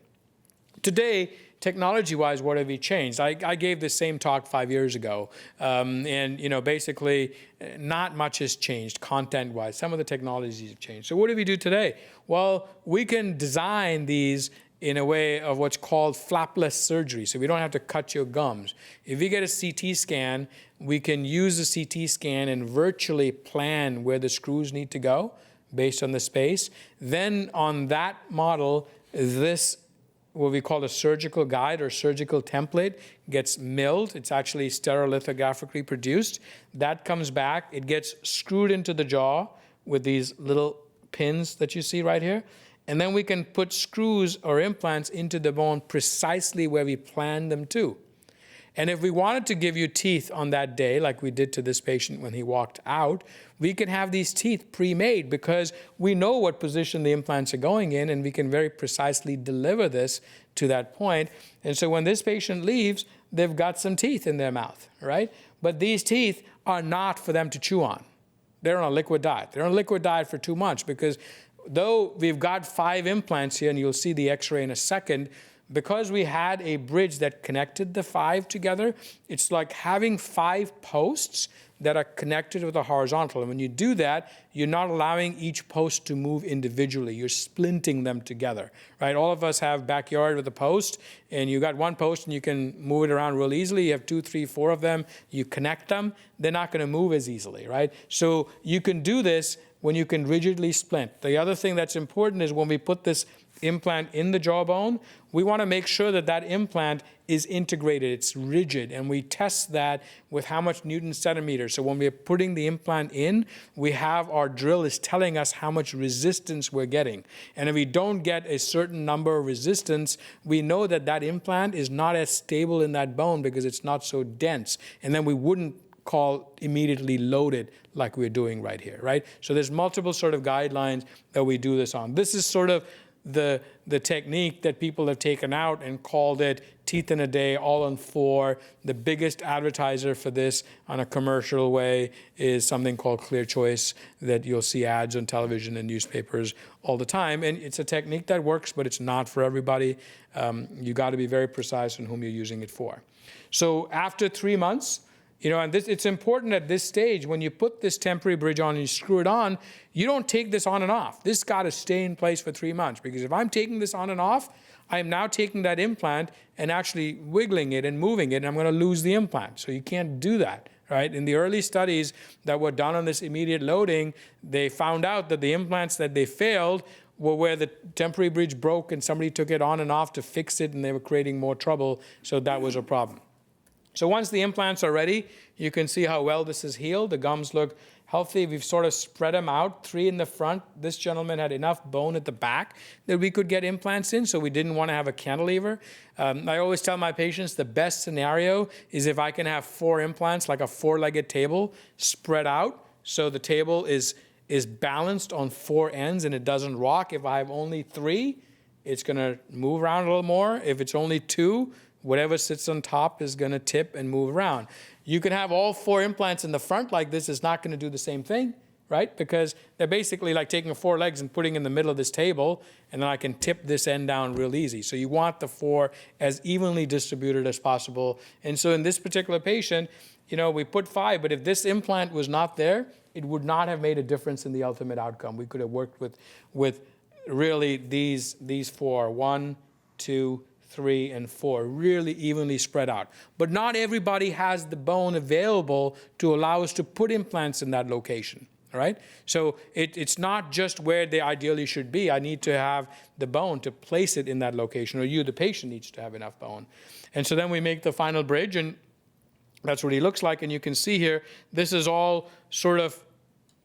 Today, technology-wise, what have we changed? I gave the same talk 5 years ago, and basically, not much has changed content-wise. Some of the technologies have changed. So what do we do today? Well, we can design these in a way of what's called flapless surgery, so we don't have to cut your gums. If we get a CT scan, we can use the CT scan and virtually plan where the screws need to go based on the space. Then on that model, this what we call a surgical guide or surgical template gets milled. It's actually stereolithographically produced. That comes back. It gets screwed into the jaw with these little pins that you see right here. And then we can put screws or implants into the bone precisely where we planned them to. And if we wanted to give you teeth on that day, like we did to this patient when he walked out, we can have these teeth pre-made because we know what position the implants are going in, and we can very precisely deliver this to that point. And so when this patient leaves, they've got some teeth in their mouth, right? But these teeth are not for them to chew on. They're on a liquid diet. They're on a liquid diet for 2 months because though we've got 5 implants here, and you'll see the x-ray in a second, because we had a bridge that connected the 5 together, it's like having 5 posts that are connected with a horizontal. And when you do that, you're not allowing each post to move individually. You're splinting them together, right? All of us have backyard with a post, and you got one post and you can move it around real easily. You have 2, 3, 4 of them. You connect them. They're not going to move as easily, right? So you can do this when you can rigidly splint. The other thing that's important is when we put this implant in the jawbone, we want to make sure that that implant is integrated, it's rigid, and we test that with how much Newton centimeter. So when we're putting the implant in, we have our drill is telling us how much resistance we're getting. And if we don't get a certain number of resistance, we know that that implant is not as stable in that bone because it's not so dense. And then we wouldn't call immediately loaded like we're doing right here, right? So there's multiple sort of guidelines that we do this on. This is sort of the technique that people have taken out and called it teeth in a day, all on 4. The biggest advertiser for this on a commercial way is something called Clear Choice that you'll see ads on television and newspapers all the time. And it's a technique that works, but it's not for everybody. You got to be very precise on whom you're using it for. So after 3 months, and it's important at this stage, when you put this temporary bridge on and you screw it on, you don't take this on and off. This got to stay in place for 3 months, because if I'm taking this on and off, I am now taking that implant and actually wiggling it and moving it, and I'm going to lose the implant. So you can't do that, right? In the early studies that were done on this immediate loading, they found out that the implants that they failed were where the temporary bridge broke and somebody took it on and off to fix it, and they were creating more trouble, so that was a problem. So once the implants are ready, you can see how well this is healed. The gums look healthy. We've sort of spread them out, 3 in the front. This gentleman had enough bone at the back that we could get implants in, so we didn't want to have a cantilever. I always tell my patients the best scenario is if I can have 4 implants, like a 4-legged table, spread out, so the table is balanced on 4 ends and it doesn't rock. If I have only 3, it's going to move around a little more. If it's only 2, whatever sits on top is going to tip and move around. You can have all 4 implants in the front like this. It's not going to do the same thing, right? Because they're basically like taking 4 legs and putting in the middle of this table, and then I can tip this end down real easy. So you want the 4 as evenly distributed as possible. And so in this particular patient, we put 5, but if this implant was not there, it would not have made a difference in the ultimate outcome. We could have worked with really these 4, 1, 2, 3, and 4, really evenly spread out. But not everybody has the bone available to allow us to put implants in that location, all right? So it's not just where they ideally should be. I need to have the bone to place it in that location, or you, the patient, needs to have enough bone. And so then we make the final bridge, and that's what he looks like. And you can see here, this is all sort of,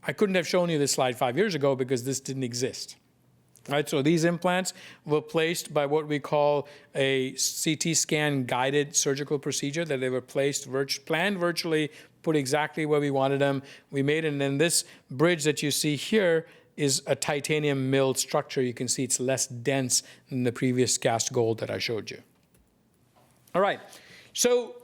I couldn't have shown you this slide 5 years ago because this didn't exist. Right, so these implants were placed by what we call a CT scan guided surgical procedure, that they were placed, planned virtually, put exactly where we wanted them. We made it, and then this bridge that you see here is a titanium milled structure. You can see it's less dense than the previous cast gold that I showed you. All right, so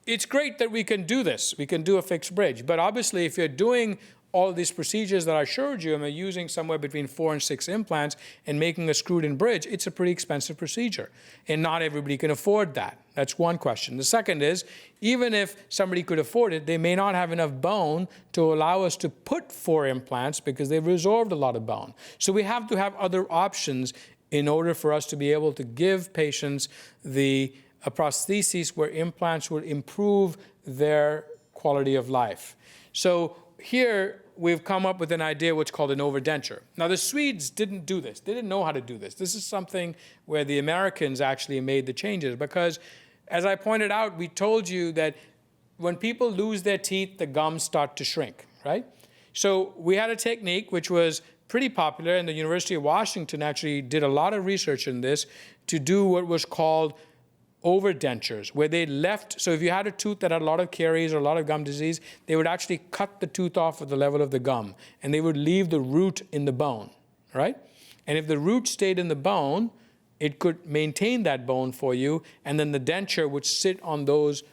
it's great that we can do this. We can do a fixed bridge, but obviously if you're doing all these procedures that I showed you, and I'm using somewhere between 4 and 6 implants and making a screwed-in bridge, it's a pretty expensive procedure. And not everybody can afford that. That's one question. The second is, even if somebody could afford it, they may not have enough bone to allow us to put 4 implants because they've resorbed a lot of bone. So we have to have other options in order for us to be able to give patients a prosthesis where implants would improve their quality of life. So here we've come up with an idea what's called an overdenture. Now the Swedes didn't do this. They didn't know how to do this. This is something where the Americans actually made the changes because, as I pointed out, we told you that when people lose their teeth, the gums start to shrink, right? So we had a technique which was pretty popular, and the University of Washington actually did a lot of research in this to do what was called overdentures, where they left, so if you had a tooth that had a lot of caries or a lot of gum disease, they would actually cut the tooth off at the level of the gum, and they would leave the root in the bone, right? And if the root stayed in the bone, it could maintain that bone for you, and then the denture would sit on those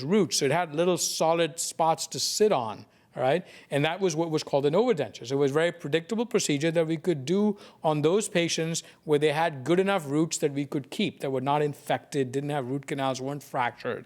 roots. So it had little solid spots to sit on. All right? And that was what was called an overdenture. So it was a very predictable procedure that we could do on those patients where they had good enough roots that we could keep, that were not infected, didn't have root canals, weren't fractured.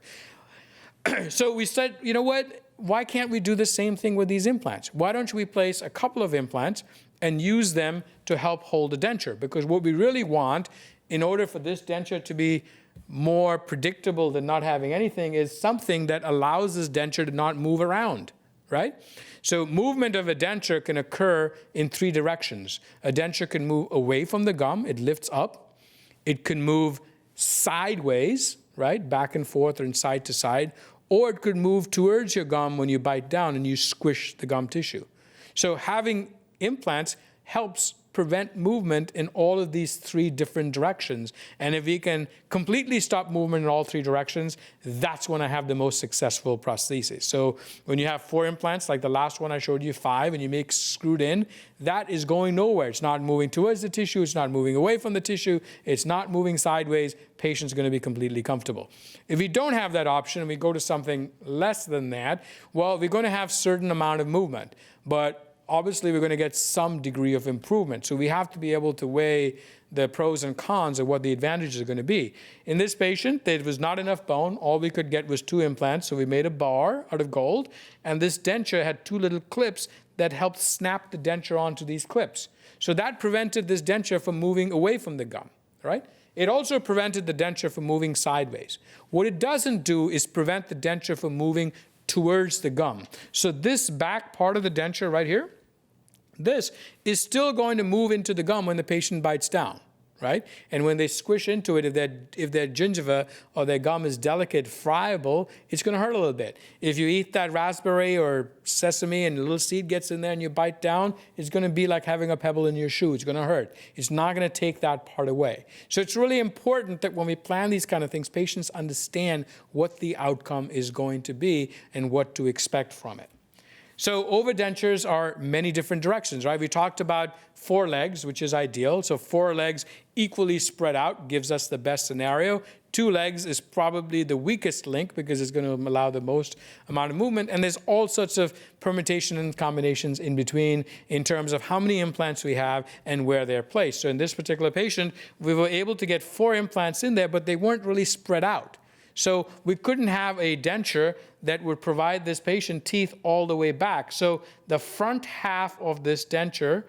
So we said, you know what? Why can't we do the same thing with these implants? Why don't we place a couple of implants and use them to help hold the denture? Because what we really want, in order for this denture to be more predictable than not having anything, is something that allows this denture to not move around. Right? So movement of a denture can occur in 3 directions. A denture can move away from the gum, it lifts up. It can move sideways, right? Back and forth or side to side. Or it could move towards your gum when you bite down and you squish the gum tissue. So having implants helps prevent movement in all of these 3 different directions. And if we can completely stop movement in all 3 directions, that's when I have the most successful prosthesis. So when you have 4 implants, like the last one I showed you, 5, and you make screwed in, that is going nowhere. It's not moving towards the tissue, it's not moving away from the tissue, it's not moving sideways. Patient's going to be completely comfortable. If we don't have that option and we go to something less than that, well, we're going to have certain amount of movement. But obviously, we're going to get some degree of improvement. So we have to be able to weigh the pros and cons of what the advantages are going to be. In this patient, there was not enough bone. All we could get was 2 implants. So we made a bar out of gold. And this denture had 2 little clips that helped snap the denture onto these clips. So that prevented this denture from moving away from the gum, right? It also prevented the denture from moving sideways. What it doesn't do is prevent the denture from moving towards the gum. So this back part of the denture right here, this is still going to move into the gum when the patient bites down, right? And when they squish into it, if their gingiva or their gum is delicate, friable, it's going to hurt a little bit. If you eat that raspberry or sesame and a little seed gets in there and you bite down, it's going to be like having a pebble in your shoe. It's going to hurt. It's not going to take that part away. So it's really important that when we plan these kind of things, patients understand what the outcome is going to be and what to expect from it. So overdentures are many different directions, right? We talked about 4 legs, which is ideal. So 4 legs equally spread out gives us the best scenario. 2 legs is probably the weakest link because it's going to allow the most amount of movement. And there's all sorts of permutation and combinations in between in terms of how many implants we have and where they're placed. So in this particular patient, we were able to get 4 implants in there, but they weren't really spread out. So we couldn't have a denture that would provide this patient teeth all the way back. So the front half of this denture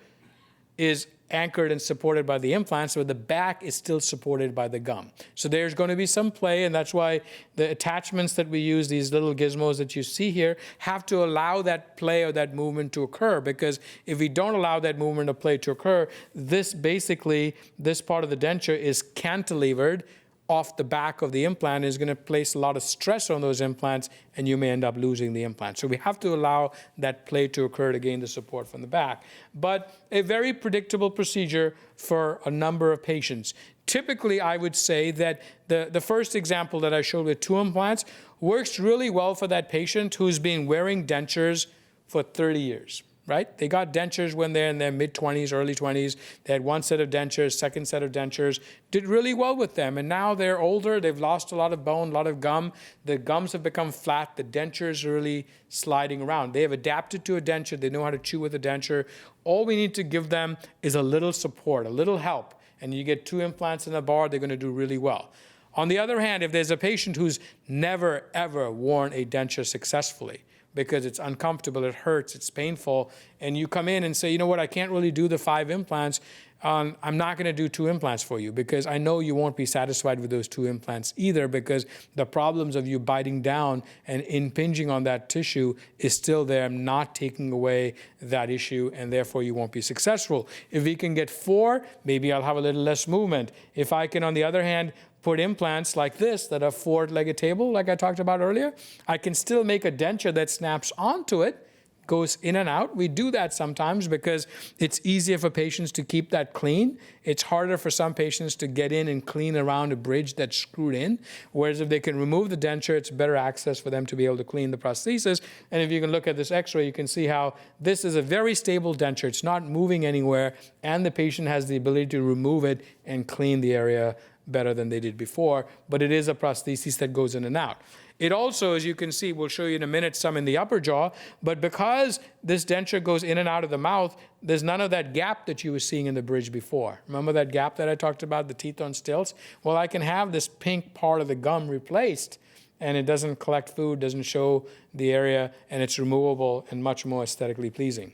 is anchored and supported by the implants, but the back is still supported by the gum. So there's going to be some play, and that's why the attachments that we use, these little gizmos that you see here, have to allow that play or that movement to occur, because if we don't allow that movement or play to occur, this part of the denture is cantilevered off the back of the implant, is going to place a lot of stress on those implants, and you may end up losing the implant. So we have to allow that play to occur to gain the support from the back. But a very predictable procedure for a number of patients. Typically, I would say that the first example that I showed with 2 implants works really well for that patient who's been wearing dentures for 30 years. right? They got dentures when they're in their mid-20s, early 20s. They had one set of dentures, second set of dentures, did really well with them. And now they're older, they've lost a lot of bone, a lot of gum. The gums have become flat, the dentures are really sliding around. They have adapted to a denture, they know how to chew with a denture. All we need to give them is a little support, a little help. And you get 2 implants in a bar, they're gonna do really well. On the other hand, if there's a patient who's never, ever worn a denture successfully, because it's uncomfortable, it hurts, it's painful, and you come in and say, you know what, I can't really do the 5 implants, I'm not gonna do 2 implants for you because I know you won't be satisfied with those 2 implants either, because the problems of you biting down and impinging on that tissue is still there, not taking away that issue, and therefore you won't be successful. If we can get 4, maybe I'll have a little less movement. If I can, on the other hand, put implants like this that are 4-legged table, like I talked about earlier, I can still make a denture that snaps onto it, goes in and out. We do that sometimes because it's easier for patients to keep that clean. It's harder for some patients to get in and clean around a bridge that's screwed in, whereas if they can remove the denture, it's better access for them to be able to clean the prosthesis. And if you can look at this x-ray, you can see how this is a very stable denture. It's not moving anywhere, and the patient has the ability to remove it and clean the area better than they did before, but it is a prosthesis that goes in and out. It also, as you can see, we'll show you in a minute some in the upper jaw, but because this denture goes in and out of the mouth, there's none of that gap that you were seeing in the bridge before. Remember that gap that I talked about, the teeth on stilts? Well, I can have this pink part of the gum replaced, and it doesn't collect food, doesn't show the area, and it's removable and much more aesthetically pleasing.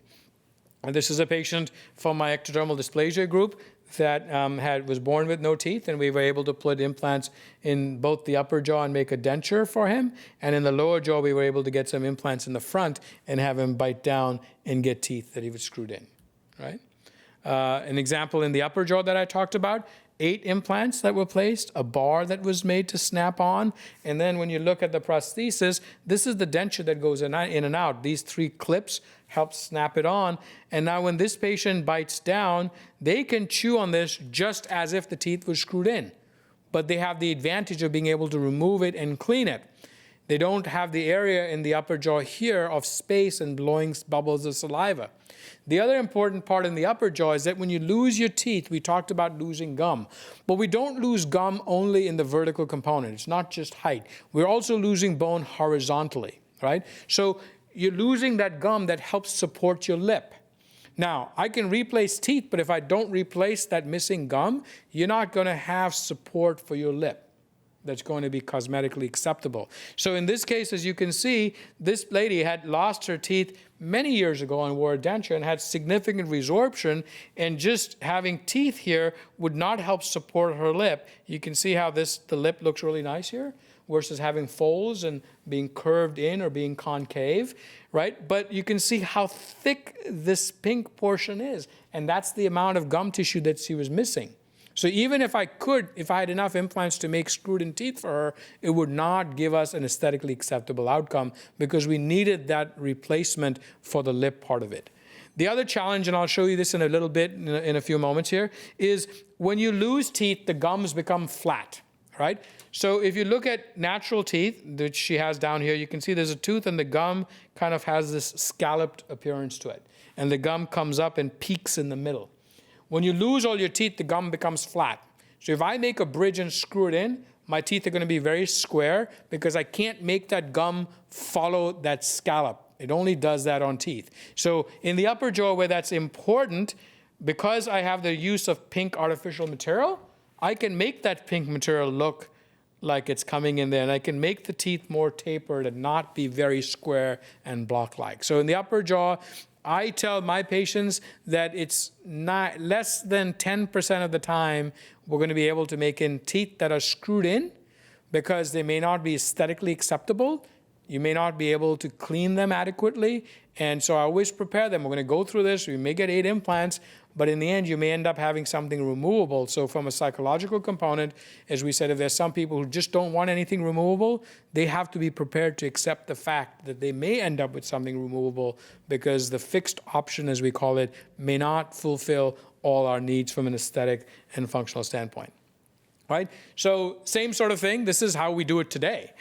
And this is a patient from my ectodermal dysplasia group that was born with no teeth, and we were able to put implants in both the upper jaw and make a denture for him. And in the lower jaw, we were able to get some implants in the front and have him bite down and get teeth that he was screwed in, right? An example in the upper jaw that I talked about, 8 implants that were placed, a bar that was made to snap on, and then when you look at the prosthesis, this is the denture that goes in and out. These 3 clips help snap it on, and now when this patient bites down, they can chew on this just as if the teeth were screwed in, but they have the advantage of being able to remove it and clean it. They don't have the area in the upper jaw here of space and blowing bubbles of saliva. The other important part in the upper jaw is that when you lose your teeth, we talked about losing gum, but we don't lose gum only in the vertical component. It's not just height. We're also losing bone horizontally, right? So you're losing that gum that helps support your lip. Now, I can replace teeth, but if I don't replace that missing gum, you're not going to have support for your lip that's going to be cosmetically acceptable. So in this case, as you can see, this lady had lost her teeth many years ago and wore a denture and had significant resorption, and just having teeth here would not help support her lip. You can see how the lip looks really nice here versus having folds and being curved in or being concave, right? But you can see how thick this pink portion is, and that's the amount of gum tissue that she was missing. So even if I had enough implants to make screwed-in teeth for her, it would not give us an aesthetically acceptable outcome because we needed that replacement for the lip part of it. The other challenge, and I'll show you this in a little bit in a few moments here, is when you lose teeth, the gums become flat, right? So if you look at natural teeth, which she has down here, you can see there's a tooth and the gum kind of has this scalloped appearance to it. And the gum comes up and peaks in the middle. When you lose all your teeth, the gum becomes flat. So if I make a bridge and screw it in, my teeth are going to be very square because I can't make that gum follow that scallop. It only does that on teeth. So in the upper jaw where that's important, because I have the use of pink artificial material, I can make that pink material look like it's coming in there, and I can make the teeth more tapered and not be very square and block-like. So in the upper jaw, I tell my patients that it's not less than 10% of the time we're going to be able to make in teeth that are screwed in because they may not be aesthetically acceptable. You may not be able to clean them adequately. And so I always prepare them. We're going to go through this. We may get 8 implants, but in the end, you may end up having something removable. So from a psychological component, as we said, if there's some people who just don't want anything removable, they have to be prepared to accept the fact that they may end up with something removable because the fixed option, as we call it, may not fulfill all our needs from an aesthetic and functional standpoint. right? So same sort of thing. This is how we do it today.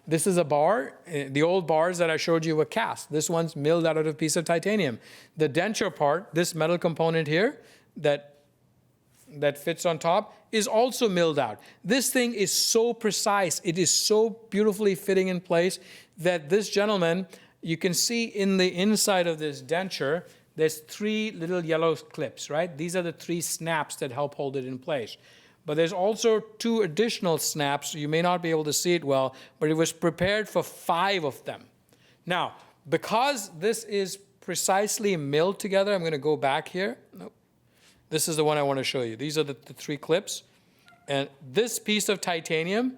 This is a bar. The old bars that I showed you were cast. This one's milled out of a piece of titanium. The denture part, this metal component here that fits on top, is also milled out. This thing is so precise. It is so beautifully fitting in place that this gentleman, you can see in the inside of this denture, there's 3 little yellow clips, right? These are the 3 snaps that help hold it in place. But there's also 2 additional snaps. You may not be able to see it well, but it was prepared for 5 of them. Now, because this is precisely milled together, I'm going to go back here. Nope. This is the one I want to show you. These are the 3 clips. And this piece of titanium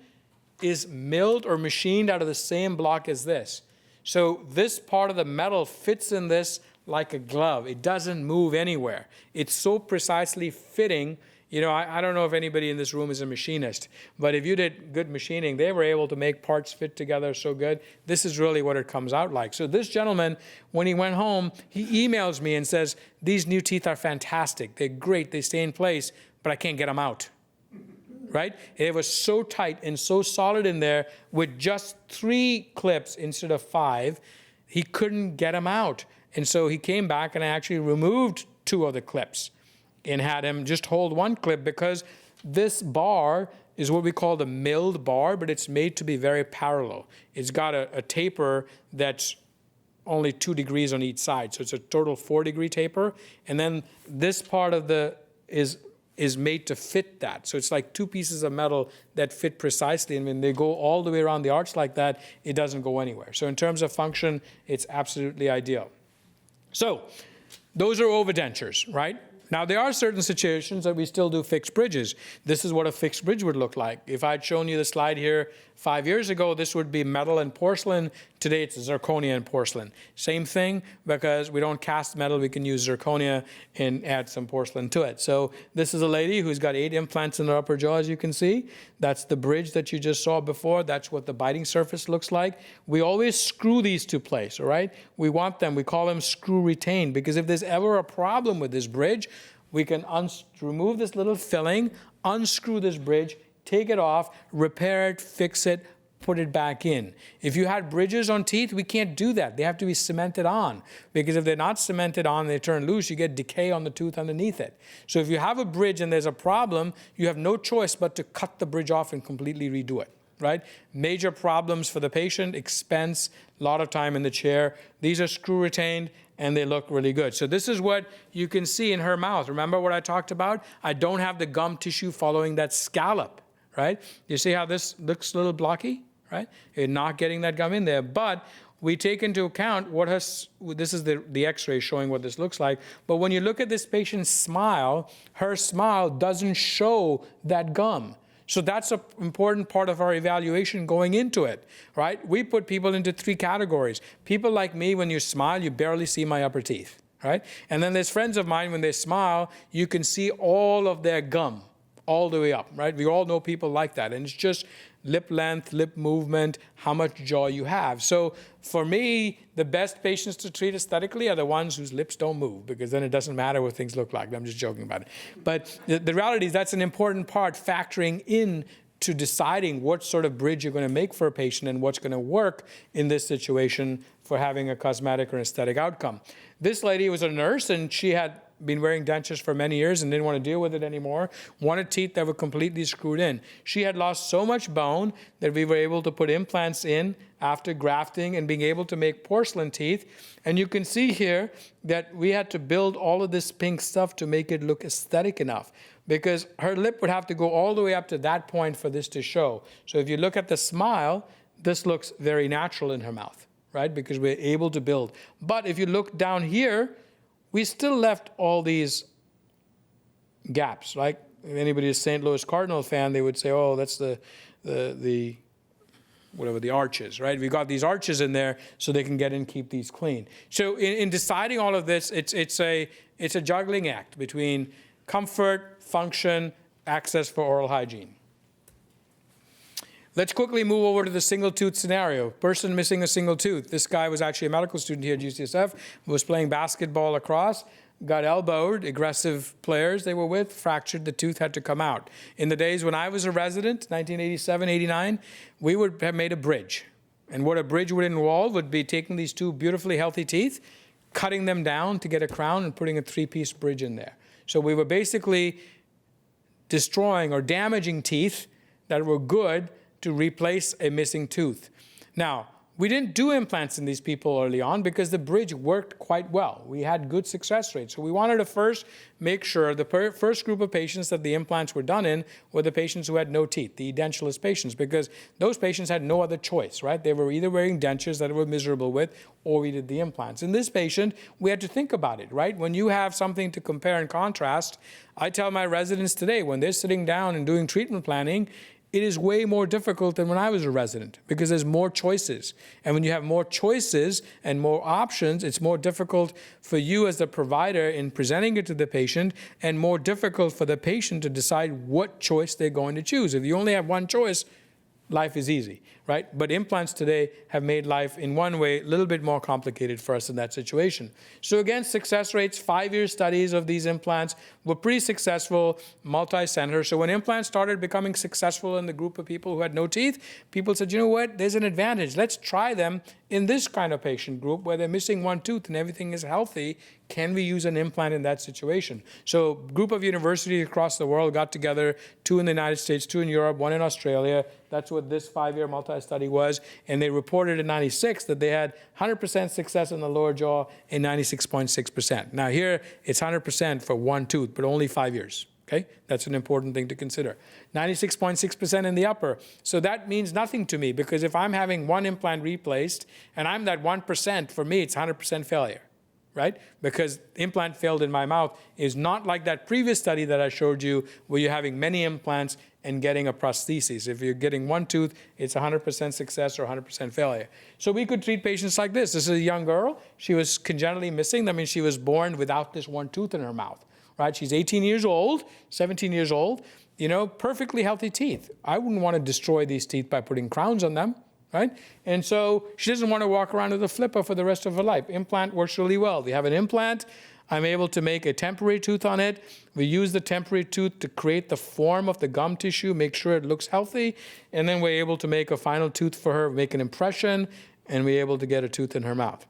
is milled or machined out of the same block as this. So this part of the metal fits in this like a glove. It doesn't move anywhere. It's so precisely fitting. You know, I don't know if anybody in this room is a machinist, but if you did good machining, they were able to make parts fit together so good. This is really what it comes out like. So this gentleman, when he went home, he emails me and says, these new teeth are fantastic. They're great. They stay in place, but I can't get them out. Right? It was so tight and so solid in there with just 3 clips instead of 5, he couldn't get them out. And so he came back and I actually removed 2 of the clips and had him just hold 1 clip, because this bar is what we call the milled bar, but it's made to be very parallel. It's got a taper that's only 2 degrees on each side. So it's a total 4-degree taper. And then this part of the is made to fit that. So it's like 2 pieces of metal that fit precisely. And when they go all the way around the arch like that, it doesn't go anywhere. So in terms of function, it's absolutely ideal. So those are overdentures, right? Now, there are certain situations that we still do fixed bridges. This is what a fixed bridge would look like. If I'd shown you the slide here 5 years ago, this would be metal and porcelain. Today, it's zirconia and porcelain. Same thing, because we don't cast metal, we can use zirconia and add some porcelain to it. So this is a lady who's got 8 implants in her upper jaw, as you can see. That's the bridge that you just saw before. That's what the biting surface looks like. We always screw these to place, all right? We want them, we call them screw retained, because if there's ever a problem with this bridge, we can remove this little filling, unscrew this bridge, take it off, repair it, fix it, put it back in. If you had bridges on teeth, we can't do that. They have to be cemented on, because if they're not cemented on, they turn loose, you get decay on the tooth underneath it. So if you have a bridge and there's a problem, you have no choice but to cut the bridge off and completely redo it, right? Major problems for the patient, expense, a lot of time in the chair. These are screw retained, and they look really good. So this is what you can see in her mouth. Remember what I talked about? I don't have the gum tissue following that scallop, right? You see how this looks a little blocky, right? You're not getting that gum in there. But we take into account this is the x-ray showing what this looks like. But when you look at this patient's smile, her smile doesn't show that gum. So that's an important part of our evaluation going into it, right? We put people into 3 categories. People like me, when you smile, you barely see my upper teeth, right? And then there's friends of mine, when they smile, you can see all of their gum all the way up, right? We all know people like that. And it's just lip length, lip movement, how much jaw you have. So for me, the best patients to treat aesthetically are the ones whose lips don't move, because then it doesn't matter what things look like. I'm just joking about it. But the reality is that's an important part, factoring in to deciding what sort of bridge you're going to make for a patient and what's going to work in this situation for having a cosmetic or aesthetic outcome. This lady was a nurse, and she had been wearing dentures for many years and didn't want to deal with it anymore, wanted teeth that were completely screwed in. She had lost so much bone that we were able to put implants in after grafting and being able to make porcelain teeth. And you can see here that we had to build all of this pink stuff to make it look aesthetic enough, because her lip would have to go all the way up to that point for this to show. So if you look at the smile, this looks very natural in her mouth, right? Because we're able to build. But if you look down here, we still left all these gaps. Like if anybody is a St. Louis Cardinal fan, they would say, oh, that's the arches, right? We got these arches in there so they can get in and keep these clean. So in deciding all of this, it's a juggling act between comfort, function, access for oral hygiene. Let's quickly move over to the single tooth scenario. Person missing a single tooth. This guy was actually a medical student here at UCSF, was playing basketball across, got elbowed, aggressive players they were with, fractured the tooth, had to come out. In the days when I was a resident, 1987, 89, we would have made a bridge. And what a bridge would involve would be taking these two beautifully healthy teeth, cutting them down to get a crown and putting a three-piece bridge in there. So we were basically destroying or damaging teeth that were good to replace a missing tooth. Now, we didn't do implants in these people early on because the bridge worked quite well. We had good success rates. So we wanted to first make sure the first group of patients that the implants were done in were the patients who had no teeth, the edentulous patients, because those patients had no other choice, right? They were either wearing dentures that they were miserable with, or we did the implants. In this patient, we had to think about it, right? When you have something to compare and contrast, I tell my residents today, when they're sitting down and doing treatment planning, it is way more difficult than when I was a resident because there's more choices. And when you have more choices and more options, it's more difficult for you as the provider in presenting it to the patient and more difficult for the patient to decide what choice they're going to choose. If you only have one choice, life is easy, right? But implants today have made life, in one way, a little bit more complicated for us in that situation. So again, success rates, 5-year studies of these implants were pretty successful, multi-center. So when implants started becoming successful in the group of people who had no teeth, people said, you know what, there's an advantage. Let's try them in this kind of patient group where they're missing one tooth and everything is healthy. Can we use an implant in that situation? So a group of universities across the world got together, 2 in the United States, 2 in Europe, 1 in Australia. That's what this 5-year multi-study was. And they reported in 96 that they had 100% success in the lower jaw and 96.6%. Now here, it's 100% for one tooth, but only 5 years. Okay? That's an important thing to consider. 96.6% in the upper. So that means nothing to me because if I'm having one implant replaced and I'm that 1%, for me, it's 100% failure. Right? Because implant failed in my mouth is not like that previous study that I showed you where you're having many implants and getting a prosthesis. If you're getting one tooth, it's 100% success or 100% failure. So we could treat patients like this. This is a young girl. She was congenitally missing. That means she was born without this one tooth in her mouth. Right? She's 18 years old, 17 years old, you know, perfectly healthy teeth. I wouldn't want to destroy these teeth by putting crowns on them. Right? And so she doesn't want to walk around with a flipper for the rest of her life. Implant works really well. We have an implant. I'm able to make a temporary tooth on it. We use the temporary tooth to create the form of the gum tissue, make sure it looks healthy, and then we're able to make a final tooth for her, make an impression, and we're able to get a tooth in her mouth.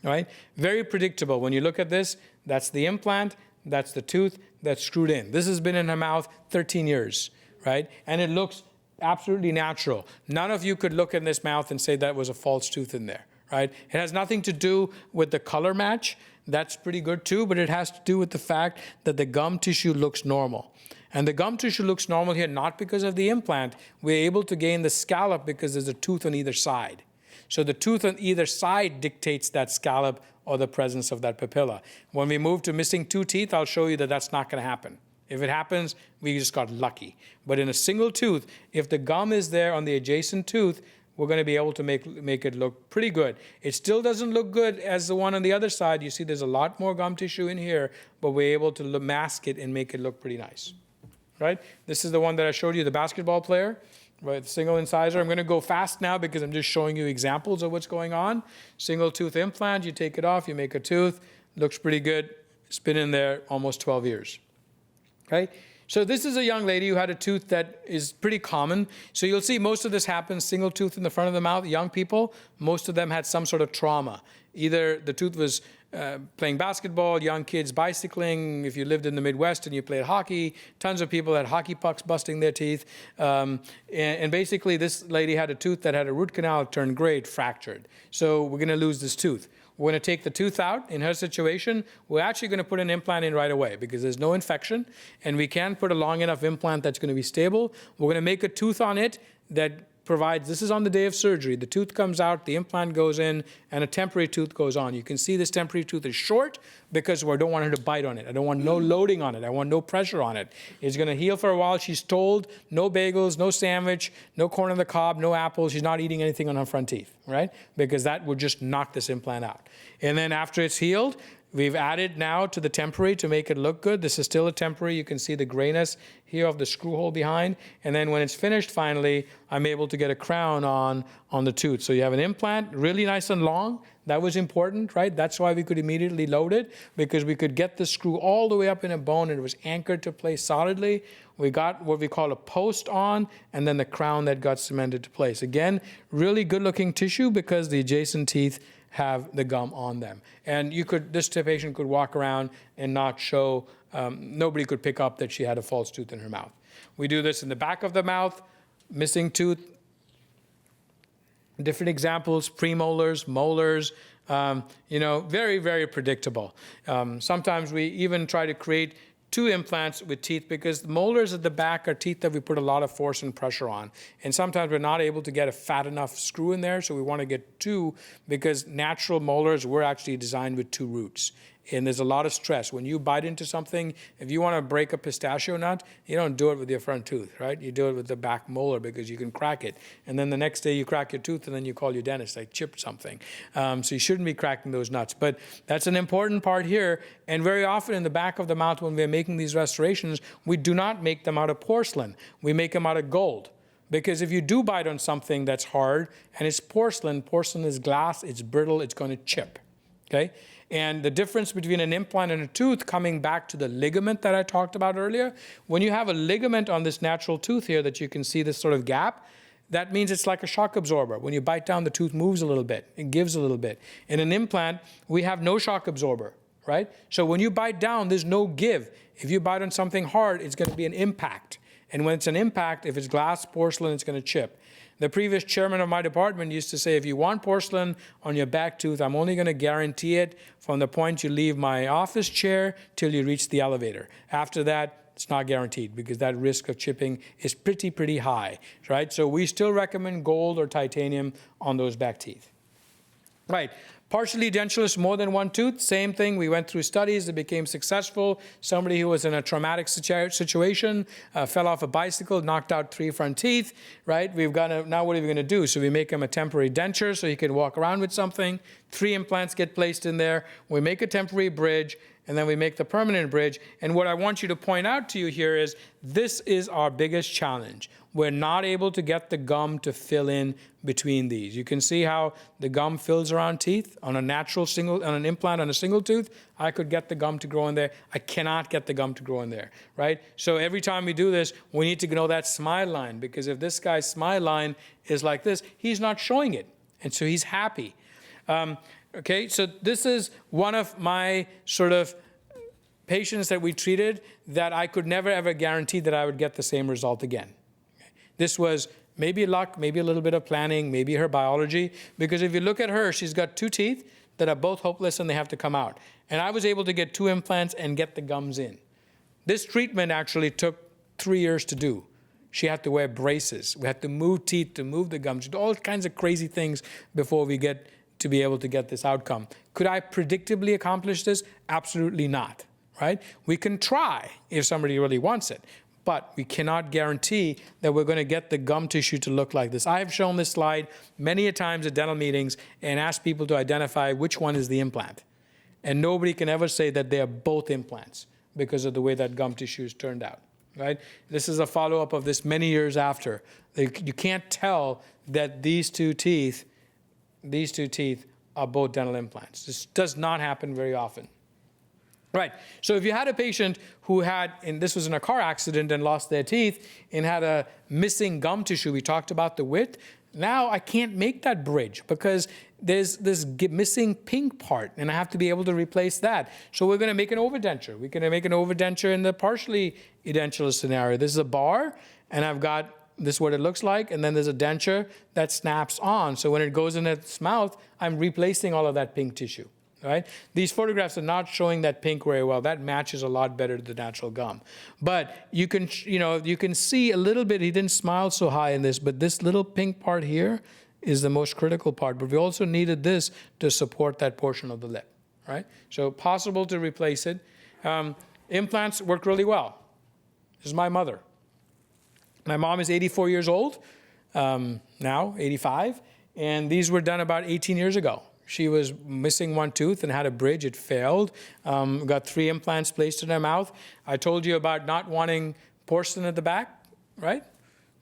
All right? Very predictable. When you look at this, that's the implant, that's the tooth that's screwed in. This has been in her mouth 13 years, right? And it looks absolutely natural. None of you could look in this mouth and say that was a false tooth in there, right? It has nothing to do with the color match. That's pretty good too, but it has to do with the fact that the gum tissue looks normal. And the gum tissue looks normal here not because of the implant. We're able to gain the scallop because there's a tooth on either side. So the tooth on either side dictates that scallop or the presence of that papilla. When we move to missing 2 teeth, I'll show you that that's not going to happen. If it happens, we just got lucky. But in a single tooth, if the gum is there on the adjacent tooth, we're going to be able to make it look pretty good. It still doesn't look good as the one on the other side. You see there's a lot more gum tissue in here, but we're able to mask it and make it look pretty nice. Right? This is the one that I showed you, the basketball player, right? The single incisor. I'm going to go fast now because I'm just showing you examples of what's going on. Single tooth implant, you take it off, you make a tooth, looks pretty good. It's been in there almost 12 years. Okay, so this is a young lady who had a tooth that is pretty common. So you'll see most of this happens, single tooth in the front of the mouth, young people, most of them had some sort of trauma. Either the tooth was playing basketball, young kids bicycling, if you lived in the Midwest and you played hockey, tons of people had hockey pucks busting their teeth. And basically this lady had a tooth that had a root canal turned gray, fractured. So we're going to lose this tooth. We're going to take the tooth out. In her situation, we're actually going to put an implant in right away because there's no infection, and we can put a long enough implant that's going to be stable. We're going to make a tooth on it that provides, this is on the day of surgery. The tooth comes out, the implant goes in, and a temporary tooth goes on. You can see this temporary tooth is short because I don't want her to bite on it. I don't want no loading on it. I want no pressure on it. It's going to heal for a while. She's told no bagels, no sandwich, no corn on the cob, no apples. She's not eating anything on her front teeth, right? Because that would just knock this implant out. And then after it's healed, We've added now to the temporary to make it look good. This is still a temporary. You can see the grayness here of the screw hole behind. And then when it's finished, finally, I'm able to get a crown on the tooth. So you have an implant, really nice and long. That was important, right? That's why we could immediately load it, because we could get the screw all the way up in a bone and it was anchored to place solidly. We got what we call a post on, and then the crown that got cemented to place. Again, really good looking tissue because the adjacent teeth have the gum on them. And this patient could walk around and not show, nobody could pick up that she had a false tooth in her mouth. We do this in the back of the mouth, missing tooth. Different examples, premolars, molars, very, very predictable. Sometimes we even try to create 2 implants with teeth because the molars at the back are teeth that we put a lot of force and pressure on. And sometimes we're not able to get a fat enough screw in there, so we want to get 2 because natural molars were actually designed with 2 roots. And there's a lot of stress. When you bite into something, if you want to break a pistachio nut, you don't do it with your front tooth, right? You do it with the back molar because you can crack it. And then the next day you crack your tooth and then you call your dentist, I chipped something. So you shouldn't be cracking those nuts. But that's an important part here. And very often in the back of the mouth when we're making these restorations, we do not make them out of porcelain. We make them out of gold. Because if you do bite on something that's hard and it's porcelain is glass, it's brittle, it's going to chip, okay? And the difference between an implant and a tooth, coming back to the ligament that I talked about earlier, when you have a ligament on this natural tooth here that you can see this sort of gap, that means it's like a shock absorber. When you bite down, the tooth moves a little bit, it gives a little bit. In an implant, we have no shock absorber, right? So when you bite down, there's no give. If you bite on something hard, it's going to be an impact. And when it's an impact, if it's glass, porcelain, it's going to chip. The previous chairman of my department used to say, if you want porcelain on your back tooth, I'm only going to guarantee it from the point you leave my office chair till you reach the elevator. After that, it's not guaranteed because that risk of chipping is pretty high, right? So we still recommend gold or titanium on those back teeth. Right. Partially edentulous, more than 1 tooth, same thing. We went through studies that became successful. Somebody who was in a traumatic situation, fell off a bicycle, knocked out 3 front teeth, right? Now what are we going to do? So we make him a temporary denture so he can walk around with something. 3 implants get placed in there. We make a temporary bridge, and then we make the permanent bridge. And what I want you to point out to you here is this is our biggest challenge. We're not able to get the gum to fill in between these. You can see how the gum fills around teeth on an implant on a single tooth. I could get the gum to grow in there. I cannot get the gum to grow in there, right? So every time we do this, we need to know that smile line, because if this guy's smile line is like this, he's not showing it. And so he's happy. Okay, so this is one of my sort of patients that we treated that I could never ever guarantee that I would get the same result again. This was maybe luck, maybe a little bit of planning, maybe her biology, because if you look at her, she's got 2 teeth that are both hopeless and they have to come out. And I was able to get 2 implants and get the gums in. This treatment actually took 3 years to do. She had to wear braces. We had to move teeth to move the gums, all kinds of crazy things before we get to be able to get this outcome. Could I predictably accomplish this? Absolutely not, right? We can try if somebody really wants it, but we cannot guarantee that we're going to get the gum tissue to look like this. I have shown this slide many a times at dental meetings and asked people to identify which one is the implant. And nobody can ever say that they are both implants because of the way that gum tissue is turned out, right? This is a follow-up of this many years after. You can't tell that these two teeth are both dental implants. This does not happen very often. Right, so if you had a patient who this was in a car accident and lost their teeth and had a missing gum tissue, we talked about the width, now I can't make that bridge because there's this missing pink part and I have to be able to replace that. So we're going to make an overdenture. We're going to make an overdenture in the partially edentulous scenario. This is a bar and I've got this is what it looks like, and then there's a denture that snaps on. So when it goes in its mouth, I'm replacing all of that pink tissue. Right? These photographs are not showing that pink very well. That matches a lot better to the natural gum. But you can see a little bit, he didn't smile so high in this, but this little pink part here is the most critical part. But we also needed this to support that portion of the lip, right? So possible to replace it. Implants work really well. This is my mother. My mom is 84 years old, now 85, and these were done about 18 years ago. She was missing one tooth and had a bridge. It failed. Got 3 implants placed in her mouth. I told you about not wanting porcelain at the back, right?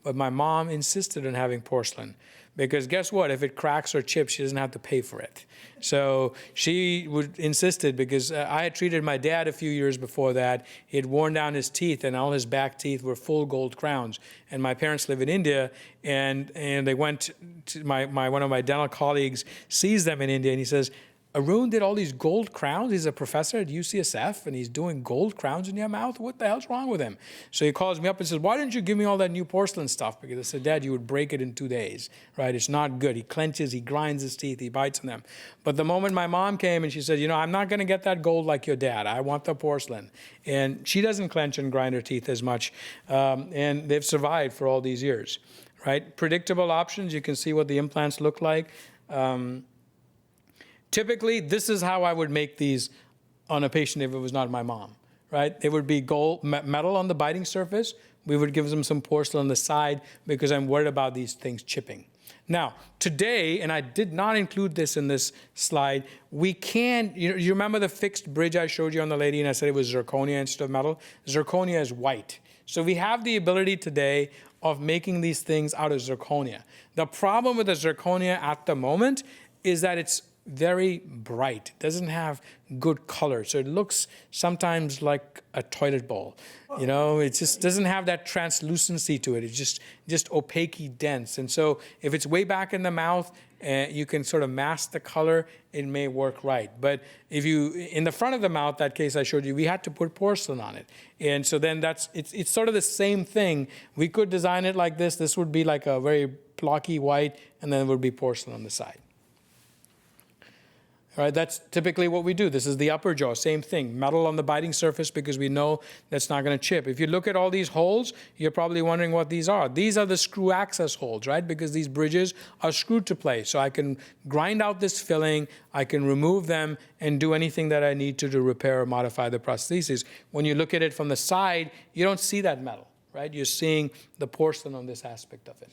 But my mom insisted on having porcelain because guess what? If it cracks or chips, she doesn't have to pay for it. So she insisted because I had treated my dad a few years before that. He had worn down his teeth and all his back teeth were full gold crowns. And my parents live in India and they went to one of my dental colleagues sees them in India and he says, Arun did all these gold crowns. He's a professor at UCSF, and he's doing gold crowns in your mouth. What the hell's wrong with him? So he calls me up and says, why didn't you give me all that new porcelain stuff? Because I said, Dad, you would break it in 2 days, right? It's not good. He clenches, he grinds his teeth, he bites on them. But the moment my mom came and she said, I'm not going to get that gold like your dad. I want the porcelain. And she doesn't clench and grind her teeth as much. And they've survived for all these years, right? Predictable options. You can see what the implants look like. Typically, this is how I would make these on a patient if it was not my mom, right? They would be gold metal on the biting surface. We would give them some porcelain on the side because I'm worried about these things chipping. Now, today, and I did not include this in this slide, we can, you remember the fixed bridge I showed you on the lady and I said it was zirconia instead of metal? Zirconia is white. So we have the ability today of making these things out of zirconia. The problem with the zirconia at the moment is that it's very bright. It doesn't have good color. So it looks sometimes like a toilet bowl. It just doesn't have that translucency to it. It's just opaque, dense. And so if it's way back in the mouth, you can sort of mask the color, it may work right. But if in the front of the mouth, that case I showed you, we had to put porcelain on it. And so then it's sort of the same thing. We could design it like this. This would be like a very blocky white, and then it would be porcelain on the side. All right, that's typically what we do. This is the upper jaw, same thing. Metal on the biting surface because we know that's not going to chip. If you look at all these holes, you're probably wondering what these are. These are the screw access holes, right? Because these bridges are screwed to place. So I can grind out this filling, I can remove them, and do anything that I need to repair or modify the prosthesis. When you look at it from the side, you don't see that metal, right? You're seeing the porcelain on this aspect of it.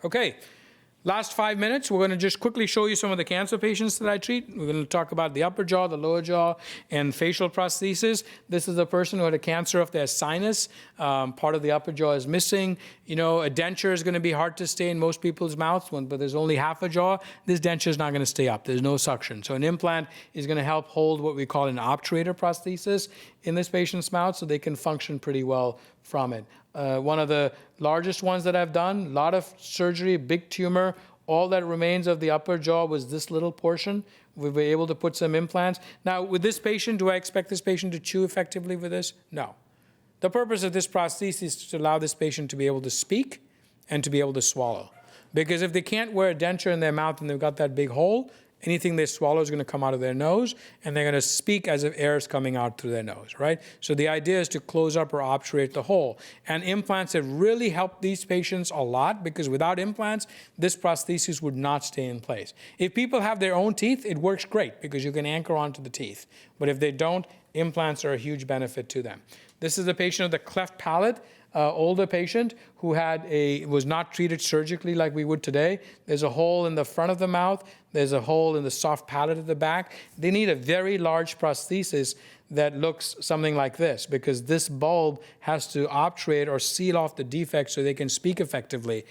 Okay. Last 5 minutes, we're going to just quickly show you some of the cancer patients that I treat. We're going to talk about the upper jaw, the lower jaw, and facial prosthesis. This is a person who had a cancer of their sinus. Part of the upper jaw is missing. A denture is going to be hard to stay in most people's mouths, but there's only half a jaw. This denture is not going to stay up. There's no suction. So an implant is going to help hold what we call an obturator prosthesis in this patient's mouth so they can function pretty well from it. One of the largest ones that I've done, a lot of surgery, big tumor. All that remains of the upper jaw was this little portion. We were able to put some implants. Now, with this patient, do I expect this patient to chew effectively with this? No. The purpose of this prosthesis is to allow this patient to be able to speak and to be able to swallow. Because if they can't wear a denture in their mouth and they've got that big hole, anything they swallow is going to come out of their nose, and they're going to speak as if air is coming out through their nose, right? So the idea is to close up or obturate the hole. And implants have really helped these patients a lot because without implants, this prosthesis would not stay in place. If people have their own teeth, it works great because you can anchor onto the teeth. But if they don't, implants are a huge benefit to them. This is a patient with a cleft palate. Older patient who was not treated surgically like we would today. There's a hole in the front of the mouth. There's a hole in the soft palate at the back. They need a very large prosthesis that looks something like this because this bulb has to obturate or seal off the defect so they can speak effectively.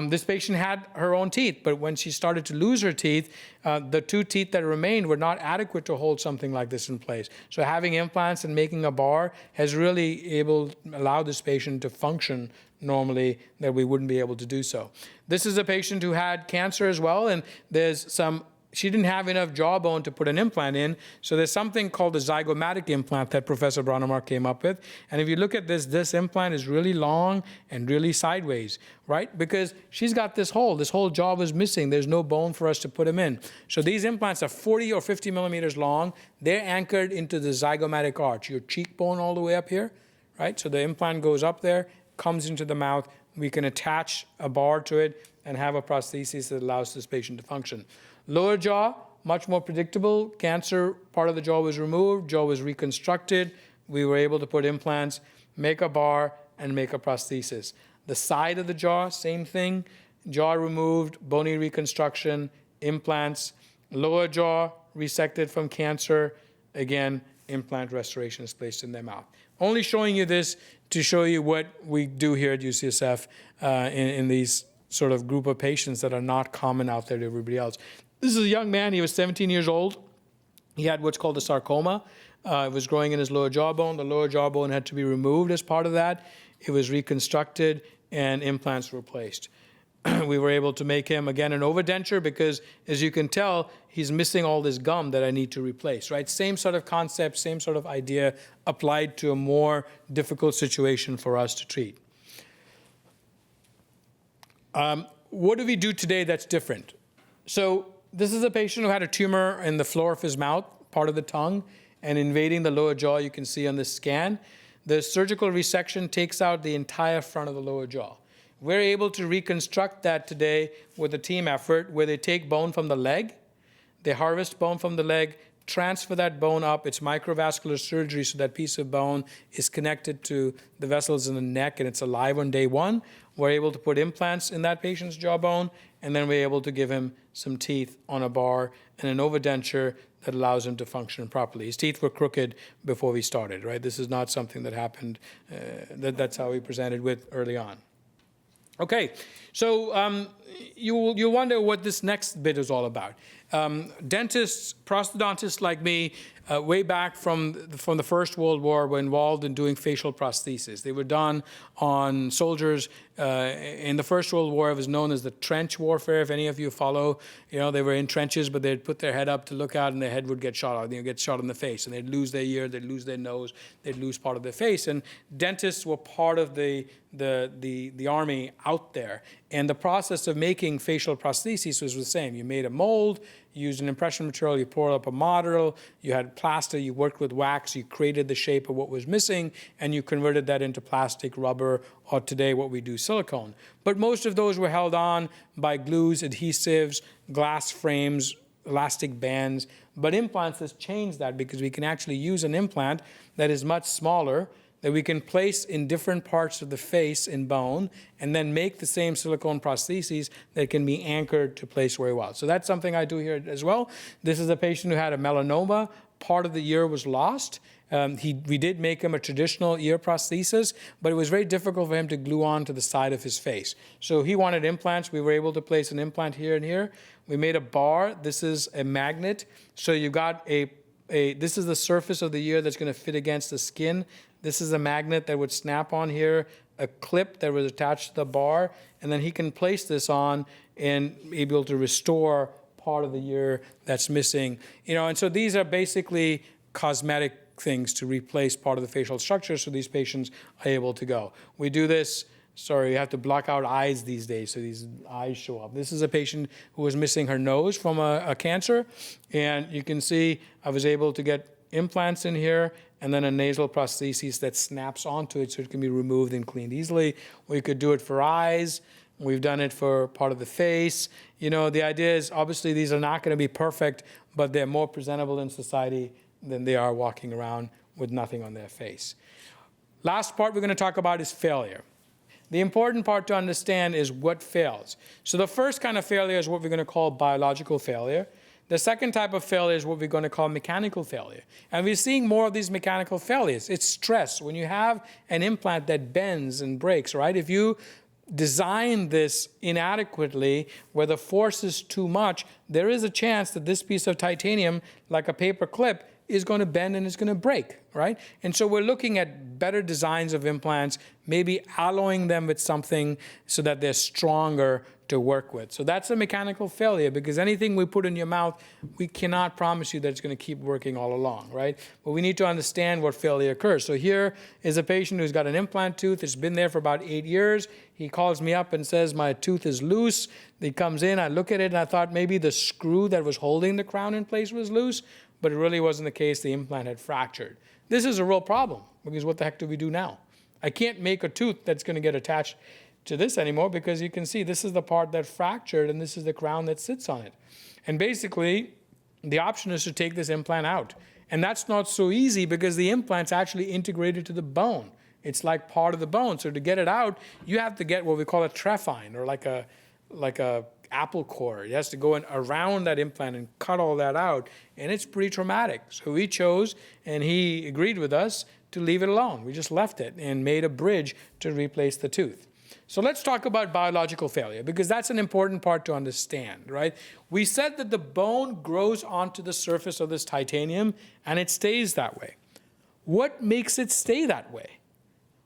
This patient had her own teeth, but when she started to lose her teeth, the 2 teeth that remained were not adequate to hold something like this in place. So having implants and making a bar has really allowed this patient to function normally that we wouldn't be able to do so. This is a patient who had cancer as well, and she didn't have enough jawbone to put an implant in, so there's something called the zygomatic implant that Professor Braunemark came up with. And if you look at this implant is really long and really sideways, right? Because she's got this whole jaw was missing. There's no bone for us to put them in. So these implants are 40 or 50 millimeters long. They're anchored into the zygomatic arch, your cheekbone all the way up here, right? So the implant goes up there, comes into the mouth. We can attach a bar to it and have a prosthesis that allows this patient to function. Lower jaw, much more predictable. Cancer, part of the jaw was removed, jaw was reconstructed. We were able to put implants, make a bar, and make a prosthesis. The side of the jaw, same thing. Jaw removed, bony reconstruction, implants. Lower jaw resected from cancer, again, implant restoration is placed in their mouth. Only showing you this to show you what we do here at UCSF in these sort of group of patients that are not common out there to everybody else. This is a young man, he was 17 years old. He had what's called a sarcoma. It was growing in his lower jawbone. The lower jawbone had to be removed as part of that. It was reconstructed and implants were placed. We were able to make him, again, an overdenture because, as you can tell, he's missing all this gum that I need to replace, right? Same sort of concept, same sort of idea applied to a more difficult situation for us to treat. What do we do today that's different? So this is a patient who had a tumor in the floor of his mouth, part of the tongue, and invading the lower jaw, you can see on this scan. The surgical resection takes out the entire front of the lower jaw. We're able to reconstruct that today with a team effort where they take bone from the leg, they harvest bone from the leg, transfer that bone up. It's microvascular surgery, so that piece of bone is connected to the vessels in the neck and it's alive on day one. We're able to put implants in that patient's jawbone, and then we're able to give him some teeth on a bar and an overdenture that allows him to function properly. His teeth were crooked before we started, right? This is not something that happened, that's how we presented with early on. Okay, so you wonder what this next bit is all about. Dentists, prosthodontists like me, way back from the First World War, were involved in doing facial prostheses. They were done on soldiers. In the First World War, it was known as the trench warfare. If any of you follow, they were in trenches, but they'd put their head up to look out, and their head would get shot out. They'd get shot in the face, and they'd lose their ear, they'd lose their nose, they'd lose part of their face. And dentists were part of the army out there. And the process of making facial prostheses was the same. You made a mold, you used an impression material, you poured up a model, you had plaster, you worked with wax, you created the shape of what was missing, and you converted that into plastic, rubber, or today what we do, silicone. But most of those were held on by glues, adhesives, glass frames, elastic bands. But implants has changed that because we can actually use an implant that is much smaller, that we can place in different parts of the face in bone, and then make the same silicone prostheses that can be anchored to place very well. So that's something I do here as well. This is a patient who had a melanoma. Part of the ear was lost. We did make him a traditional ear prosthesis, but it was very difficult for him to glue on to the side of his face. So he wanted implants. We were able to place an implant here and here. We made a bar. This is a magnet. So you got this is the surface of the ear that's going to fit against the skin. This is a magnet that would snap on here, a clip that was attached to the bar, and then he can place this on and be able to restore part of the ear that's missing. And so these are basically cosmetic things to replace part of the facial structure so these patients are able to go. We do this, you have to block out eyes these days so these eyes show up. This is a patient who was missing her nose from a cancer, and you can see I was able to get implants in here and then a nasal prosthesis that snaps onto it so it can be removed and cleaned easily. We could do it for eyes. We've done it for part of the face. The idea is obviously these are not going to be perfect, but they're more presentable in society than they are walking around with nothing on their face. Last part we're going to talk about is failure. The important part to understand is what fails. So the first kind of failure is what we're going to call biological failure. The second type of failure is what we're going to call mechanical failure. And we're seeing more of these mechanical failures. It's stress. When you have an implant that bends and breaks, right? If you design this inadequately, where the force is too much, there is a chance that this piece of titanium, like a paper clip, is going to bend and it's going to break, right? And so we're looking at better designs of implants, maybe alloying them with something so that they're stronger to work with. So that's a mechanical failure, because anything we put in your mouth, we cannot promise you that it's going to keep working all along, right? But we need to understand what failure occurs. So here is a patient who's got an implant tooth. It's been there for about 8 years. He calls me up and says, my tooth is loose. He comes in, I look at it, and I thought maybe the screw that was holding the crown in place was loose, but it really wasn't the case. The implant had fractured. This is a real problem, because what the heck do we do now? I can't make a tooth that's going to get attached to this anymore, because you can see this is the part that fractured and this is the crown that sits on it. And basically, the option is to take this implant out. And that's not so easy, because the implant's actually integrated to the bone. It's like part of the bone. So to get it out, you have to get what we call a trephine, or like a apple core. It has to go in around that implant and cut all that out, and it's pretty traumatic. So we chose, and he agreed with us, to leave it alone. We just left it and made a bridge to replace the tooth. So let's talk about biological failure, because that's an important part to understand, right? We said that the bone grows onto the surface of this titanium, and it stays that way. What makes it stay that way?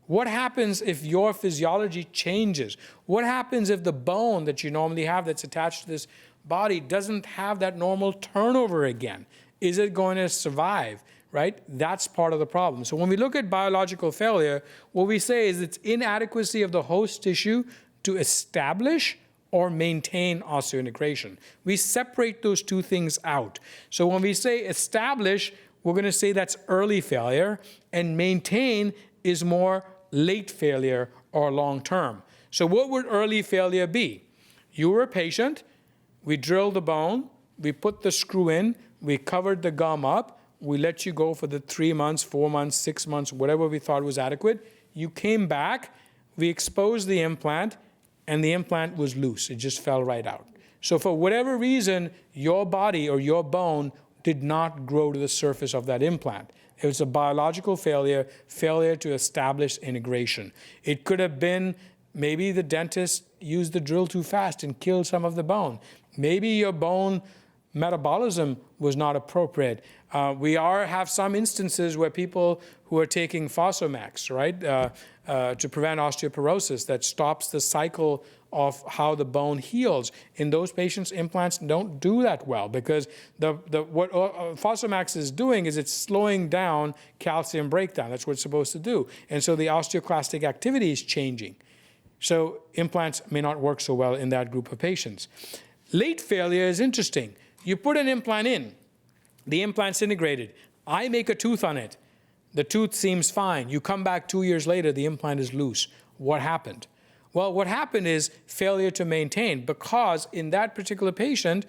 What happens if your physiology changes? What happens if the bone that you normally have that's attached to this body doesn't have that normal turnover again? Is it going to survive, right? That's part of the problem. So when we look at biological failure, what we say is it's inadequacy of the host tissue to establish or maintain osseointegration. We separate those two things out. So when we say establish, we're going to say that's early failure, and maintain is more late failure or long term. So what would early failure be? You were a patient, we drilled the bone, we put the screw in, we covered the gum up, we let you go for the 3 months, 4 months, 6 months, whatever we thought was adequate. You came back, we exposed the implant, and the implant was loose. It just fell right out. So for whatever reason, your body or your bone did not grow to the surface of that implant. It was a biological failure, failure to establish integration. It could have been maybe the dentist used the drill too fast and killed some of the bone. Maybe your bone metabolism was not appropriate. We have some instances where people who are taking Fosamax, right, to prevent osteoporosis, that stops the cycle of how the bone heals. In those patients, implants don't do that well, because what Fosamax is doing is it's slowing down calcium breakdown. That's what it's supposed to do. And so the osteoclastic activity is changing. So implants may not work so well in that group of patients. Late failure is interesting. You put an implant in, the implant's integrated. I make a tooth on it. The tooth seems fine. You come back 2 years later, the implant is loose. What happened? Well, what happened is failure to maintain, because in that particular patient,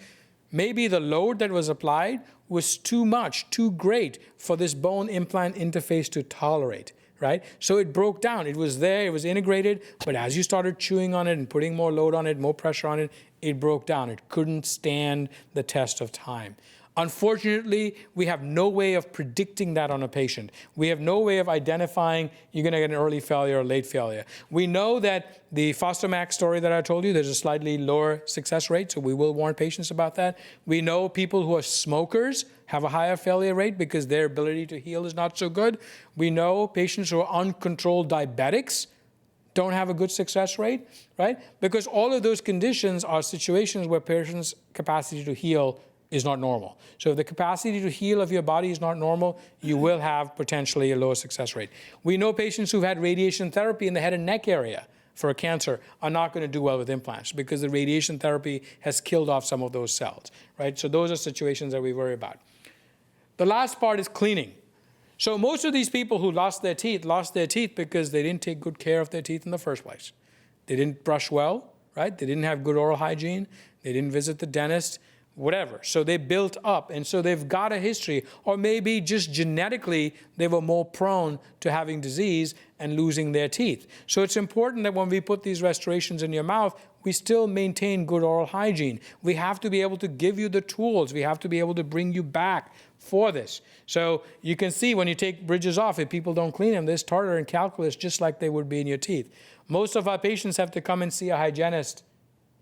maybe the load that was applied was too much, too great for this bone implant interface to tolerate, right? So it broke down. It was there, it was integrated, but as you started chewing on it and putting more load on it, more pressure on it, it broke down. It couldn't stand the test of time. Unfortunately, we have no way of predicting that on a patient. We have no way of identifying you're going to get an early failure or late failure. We know that the Fosamax story that I told you, there's a slightly lower success rate, so we will warn patients about that. We know people who are smokers have a higher failure rate because their ability to heal is not so good. We know patients who are uncontrolled diabetics don't have a good success rate, right? Because all of those conditions are situations where patients' capacity to heal is not normal. So if the capacity to heal of your body is not normal, you will have potentially a lower success rate. We know patients who've had radiation therapy in the head and neck area for a cancer are not going to do well with implants because the radiation therapy has killed off some of those cells, right? So those are situations that we worry about. The last part is cleaning. So most of these people who lost their teeth because they didn't take good care of their teeth in the first place. They didn't brush well, right? They didn't have good oral hygiene. They didn't visit the dentist. Whatever. So they built up, and so they've got a history, or maybe just genetically they were more prone to having disease and losing their teeth. So it's important that when we put these restorations in your mouth, we still maintain good oral hygiene. We have to be able to give you the tools. We have to be able to bring you back for this. So you can see when you take bridges off, if people don't clean them, there's tartar and calculus just like they would be in your teeth. Most of our patients have to come and see a hygienist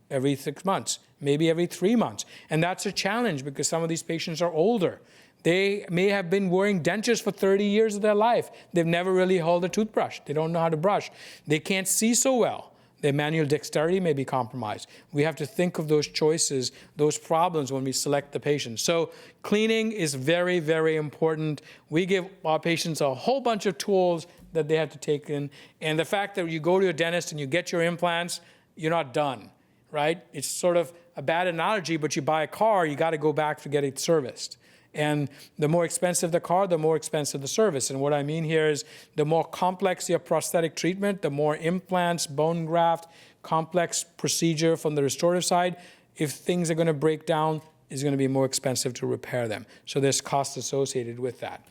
every 6 months, maybe every 3 months. And that's a challenge because some of these patients are older. They may have been wearing dentures for 30 years of their life. They've never really held a toothbrush. They don't know how to brush. They can't see so well. Their manual dexterity may be compromised. We have to think of those choices, those problems when we select the patient. So cleaning is very, very important. We give our patients a whole bunch of tools that they have to take in. And the fact that you go to a dentist and you get your implants, you're not done. Right? It's sort of a bad analogy, but you buy a car, you got to go back to get it serviced. And the more expensive the car, the more expensive the service. And what I mean here is the more complex your prosthetic treatment, the more implants, bone graft, complex procedure from the restorative side, if things are going to break down, it's going to be more expensive to repair them. So there's costs associated with that.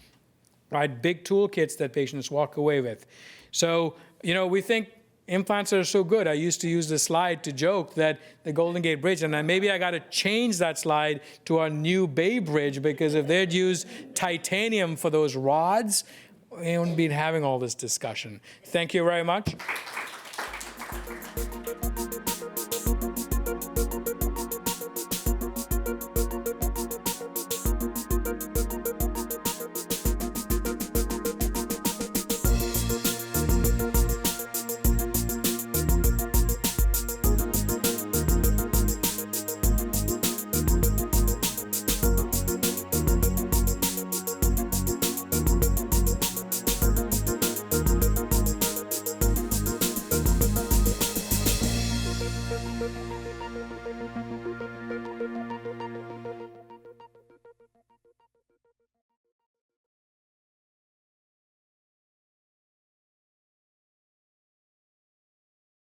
Right? Big toolkits that patients walk away with. So, we think Implants are so good. I used to use the slide to joke that the Golden Gate Bridge, and maybe I got to change that slide to our new Bay Bridge, because if they'd used titanium for those rods, we wouldn't be having all this discussion. Thank you very much.